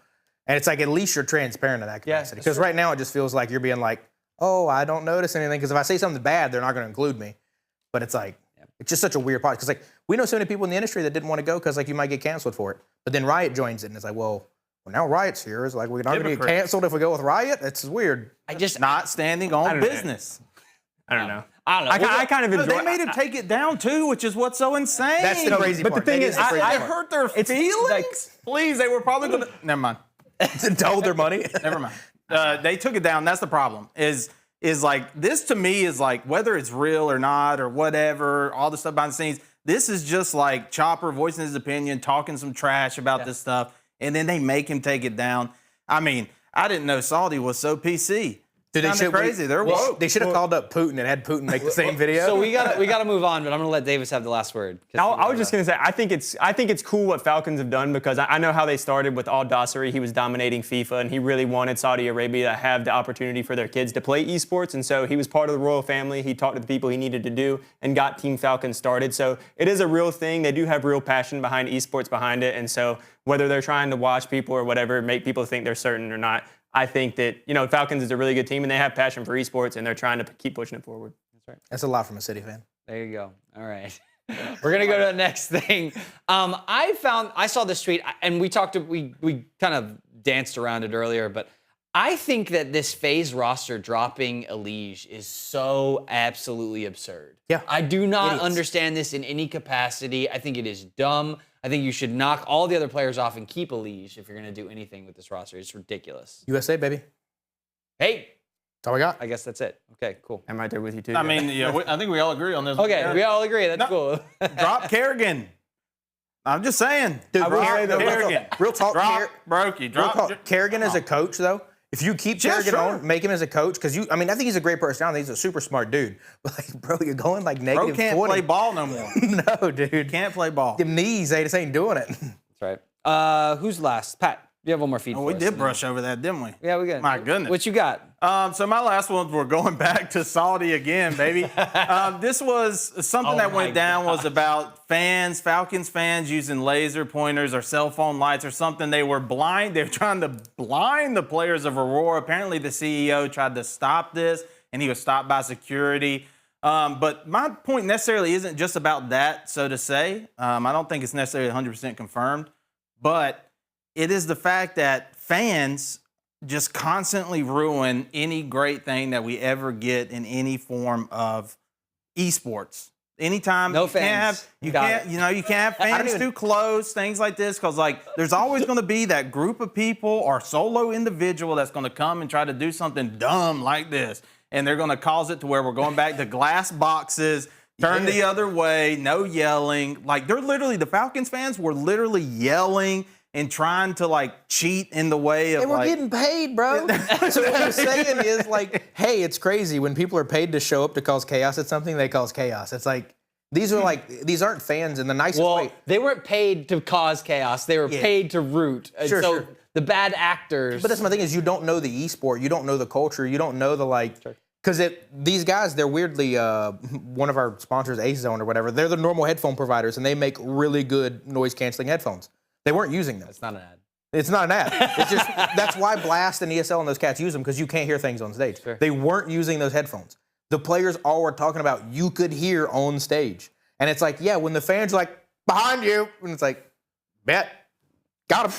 And it's like at least you're transparent in that capacity. Because right now it just feels like you're being like, oh, I don't notice anything. Because if I say something bad, they're not going to include me. But it's like, it's just such a weird part. Because like we know so many people in the industry that didn't want to go because like you might get canceled for it. But then Riot joins it and it's like, well, now Riot's here. It's like we're not going to get canceled if we go with Riot. It's weird. I just not standing on business. I don't know. I I kind of enjoy. They made him take it down too, which is what's so insane. That's the crazy part. But the thing is, I hurt their feelings. like- Please, they were probably going to. Never mind. to hold their money. Never mind. They took it down. That's the problem. Is like this to me is like whether it's real or not or whatever. All the stuff behind the scenes. This is just like Chopper voicing his opinion, talking some trash about this stuff, and then they make him take it down. I mean, I didn't know Saudi was so PC. Dude, They crazy. They're woke. They should have called up Putin and had Putin make the same video. So we gotta move on, but I'm gonna let Davis have the last word. I was just gonna say, I think it's cool what Falcons have done because I know how they started with Al Dosseri. He was dominating FIFA, and he really wanted Saudi Arabia to have the opportunity for their kids to play esports, and so he was part of the royal family. He talked to the people he needed to do and got Team Falcon started. So it is a real thing. They do have real passion behind esports behind it, and so whether they're trying to watch people or whatever, make people think they're certain or not, I think that, you know, Falcons is a really good team and they have passion for esports and they're trying to keep pushing it forward. That's right. That's a lot from a City fan. There you go. All right. We're gonna go to the next thing. I saw this tweet and we kind of danced around it earlier, but I think that this Faze roster dropping Elige is so absolutely absurd. Yeah. I do not understand this in any capacity. I think it is dumb. I think you should knock all the other players off and keep Elige if you're going to do anything with this roster. It's ridiculous. USA, baby. Hey, That's all we got. I guess that's it. Okay, cool. I'm right there with you too. I mean, I think we all agree on this. Okay, we all agree. That's cool. Drop Kerrigan. I'm just saying. Dude, Kerrigan. real talk. Drop Brokey. Drop Kerrigan as a coach, though. If you keep Kerrigan on, make him as a coach, because I mean, I think he's a great personality. He's a super smart dude. But like, bro, you're going like negative 40. Bro can't play ball no more. No, dude. Can't play ball. Them knees, they just ain't doing it. That's right. Who's last? Pat, you have one more feed for We us. did brush over that, didn't we? Yeah, we got. My goodness. What you got? So my last ones were going back to Saudi again, baby. This was something that went down was about Falcons fans using laser pointers or cell phone lights or something. They were blind. They were trying to blind the players of Aurora. Apparently the CEO tried to stop this, and he was stopped by security. But my point necessarily isn't just about that, so to say. I don't think it's necessarily 100% confirmed. But it is the fact that fans just constantly ruin any great thing that we ever get in any form of esports. Anytime No you fans. you can't have fans too close, things like this, because like there's always going to be that group of people or solo individual that's going to come and try to do something dumb like this, and they're going to cause it to where we're going back to glass boxes. Turn the other way, no yelling. Like, the Falcons fans were literally yelling and trying to, like, cheat in the way of, They were getting paid, bro. So what I'm saying is, like, hey, it's crazy. When people are paid to show up to cause chaos at something, they cause chaos. It's like, these aren't fans in the nicest way. They weren't paid to cause chaos. They were paid to root. And so the bad actors. But that's my thing is you don't know the esport. You don't know the culture. You don't know the, like, because these guys, they're weirdly, one of our sponsors, Ace Zone or whatever, they're the normal headphone providers, and they make really good noise-canceling headphones. They weren't using them. It's not an ad. It's not an ad. It's just, that's why Blast and ESL and those cats use them, because you can't hear things on stage. Sure. They weren't using those headphones. The players all were talking about you could hear on stage. And it's like, yeah, when the fans are like, behind you, and it's like, bet, got him.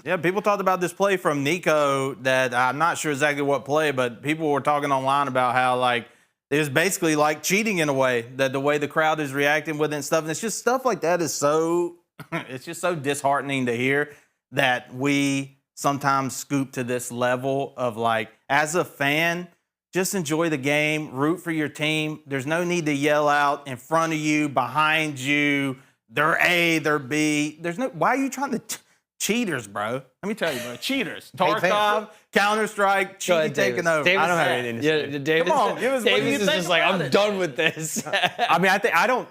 Yeah, people talked about this play from Nico that I'm not sure exactly what play, but people were talking online about how, like, it was basically like cheating in a way, that the way the crowd is reacting with it and stuff. And it's just stuff like that is so, it's just so disheartening to hear that we sometimes scoop to this level of, like, as a fan, just enjoy the game, root for your team. There's no need to yell out in front of you, behind you, they're A, they're B. Why are you trying to... Cheaters, bro. Let me tell you, bro. Cheaters. Tarkov, counterstrike, cheating taking over. Davis, I don't have anything to say. Davis, Come on, give us what do you Davis is think just like, about I'm it? done with this. I mean,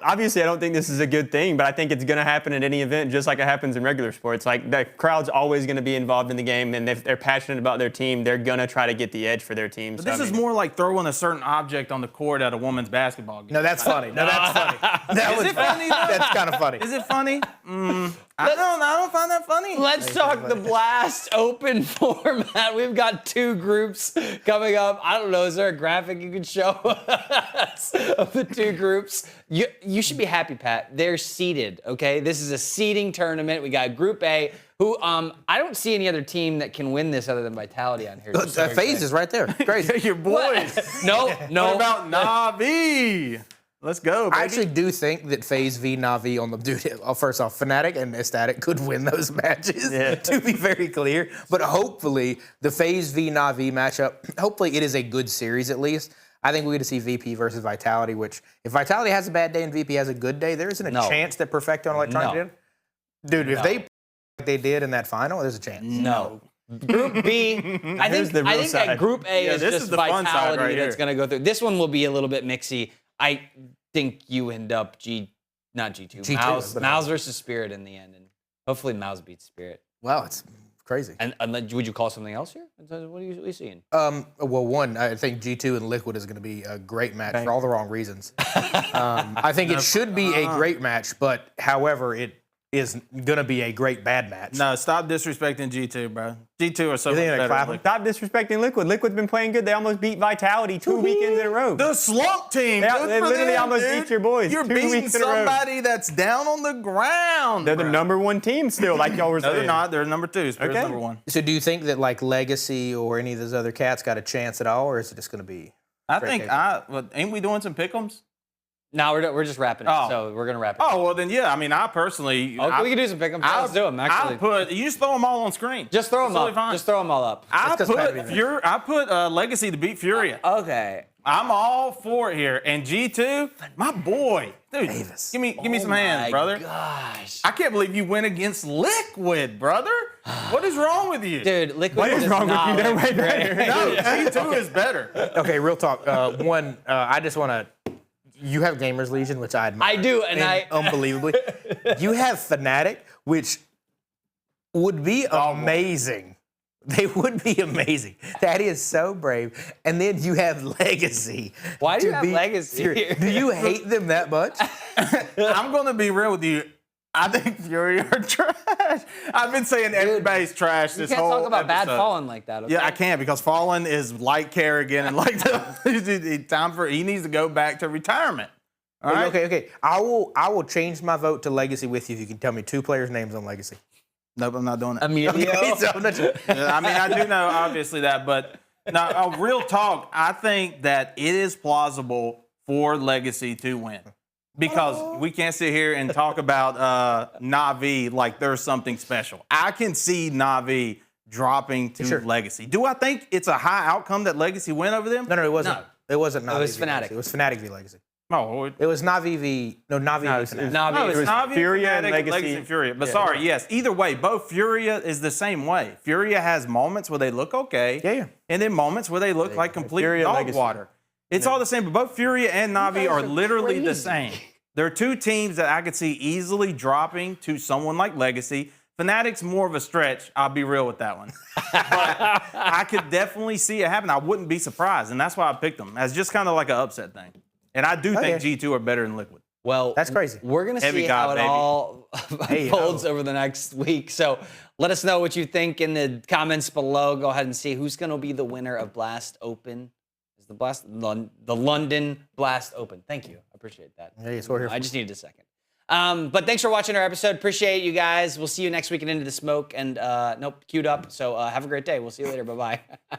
obviously I don't think this is a good thing, but I think it's going to happen at any event, just like it happens in regular sports. Like, the crowd's always going to be involved in the game, and if they're passionate about their team, they're going to try to get the edge for their team. But this is more like throwing a certain object on the court at a women's basketball game. No, that's funny. No, that's funny. Is it funny, though? That's kind of funny. Is it funny? I don't find that funny. Let's talk the Blast open format. We've got two groups coming up. I don't know, is there a graphic you can show us of the two groups? You should be happy, Pat. They're seeded, okay? This is a seeding tournament. We got Group A, who I don't see any other team that can win this other than Vitality on here. Faze is right there. Crazy. Your boys. No. What about Navi? Let's go, baby. I actually do think that Faze v Navi on the dude. First off, Fnatic and Ecstatic could win those matches. To be very clear, but hopefully the Faze v Navi matchup. Hopefully it is a good series at least. I think we're going to see VP versus Vitality. Which if Vitality has a bad day and VP has a good day, there isn't a chance that Perfecto and Electronic did. Dude, if they like they did in that final, there's a chance. No. Group B, I think that Group A is this just is the fun side Vitality right that's going to go through. This one will be a little bit mixy. I think you end up not G2, MOUZ versus Spirit in the end, and hopefully MOUZ beats Spirit. Wow, it's crazy. And would you call something else here? What are you seeing? Well, one, I think G2 and Liquid is going to be a great match for all the wrong reasons. I think it should be a great match, but however, it is going to be a great bad match. No, stop disrespecting G2, bro. G2 are so much better. Stop disrespecting Liquid. Liquid's been playing good. They almost beat Vitality 2 weekends in a row. The slump team. They Good for literally them, almost dude. beat your boys. You're 2 beating weeks in a row. somebody that's down on the ground. They're the #1 team still, like y'all were No, saying. they're not. They're number 2. Spirit's Okay. number 1. So do you think that like Legacy or any of those other cats got a chance at all, or is it just going to be? I think ain't we doing some pick'ems? No, we're just wrapping it. So we're gonna wrap it. Oh well, then yeah. I mean, I personally, we can do some pick'ems. Let's do them. Actually, you just throw them all on screen. just throw them Totally up. fine. Just throw them all up. I put Legacy to beat Furia. Okay. I'm all for it here. And G2, my boy, dude, give me some hands, brother. Gosh, I can't believe you went against Liquid, brother. What is wrong with you? dude, Liquid. What is wrong with you? They're way better. No, G2 is better. Okay, real talk. One, I just want to. You have Gamers Legion, which I admire. I do, and unbelievably. You have Fnatic, which would be amazing. They would be amazing. That is so brave. And then you have Legacy. Why do you have Legacy here? Do you hate them that much? I'm going to be real with you. I think Fury are trash. I've been saying everybody's trash this whole You can't talk about episode. bad Fallen like that. Okay? Yeah, I can't because Fallen is like Kerrigan and like he needs to go back to retirement. All right? Okay. I will change my vote to Legacy with you if you can tell me 2 players' names on Legacy. Nope, I'm not doing that. Emilio. I mean, I do know obviously that, but now real talk, I think that it is plausible for Legacy to win. Because we can't sit here and talk about Na'Vi like there's something special. I can see Na'Vi dropping to Legacy. Do I think it's a high outcome that Legacy win over them? No, it wasn't. No. It wasn't. It was Na'Vi v Fnatic. Legacy. It was Fnatic v Legacy. Oh, It was Navi v. No, Navi No, v. it's- Fnatic. Navi. No, it's was Navi, Furia and Fnatic, Legacy. and Furia. But Yeah. sorry, yes. Either way, both Furia is the same way. Furia has moments where they look okay. Yeah. And then moments where they look like complete Furia, dog Legacy. water. It's all the same, but both Furia and Navi are literally the same. There are two teams that I could see easily dropping to someone like Legacy. Fnatic's more of a stretch. I'll be real with that one. But I could definitely see it happen. I wouldn't be surprised, and that's why I picked them as just kind of like an upset thing. And I do think G2 are better than Liquid. Well, That's crazy. We're going to Heavy see God, how it baby. all unfolds over the next week. So let us know what you think in the comments below. Go ahead and see who's going to be the winner of Blast Open. Is the London Blast Open? Thank you. I appreciate that. Yeah, it's what we're here I just needed a second. But thanks for watching our episode. Appreciate you guys. We'll see you next week at Into the Smoke. And nope, queued up. So have a great day. We'll see you later. Bye-bye.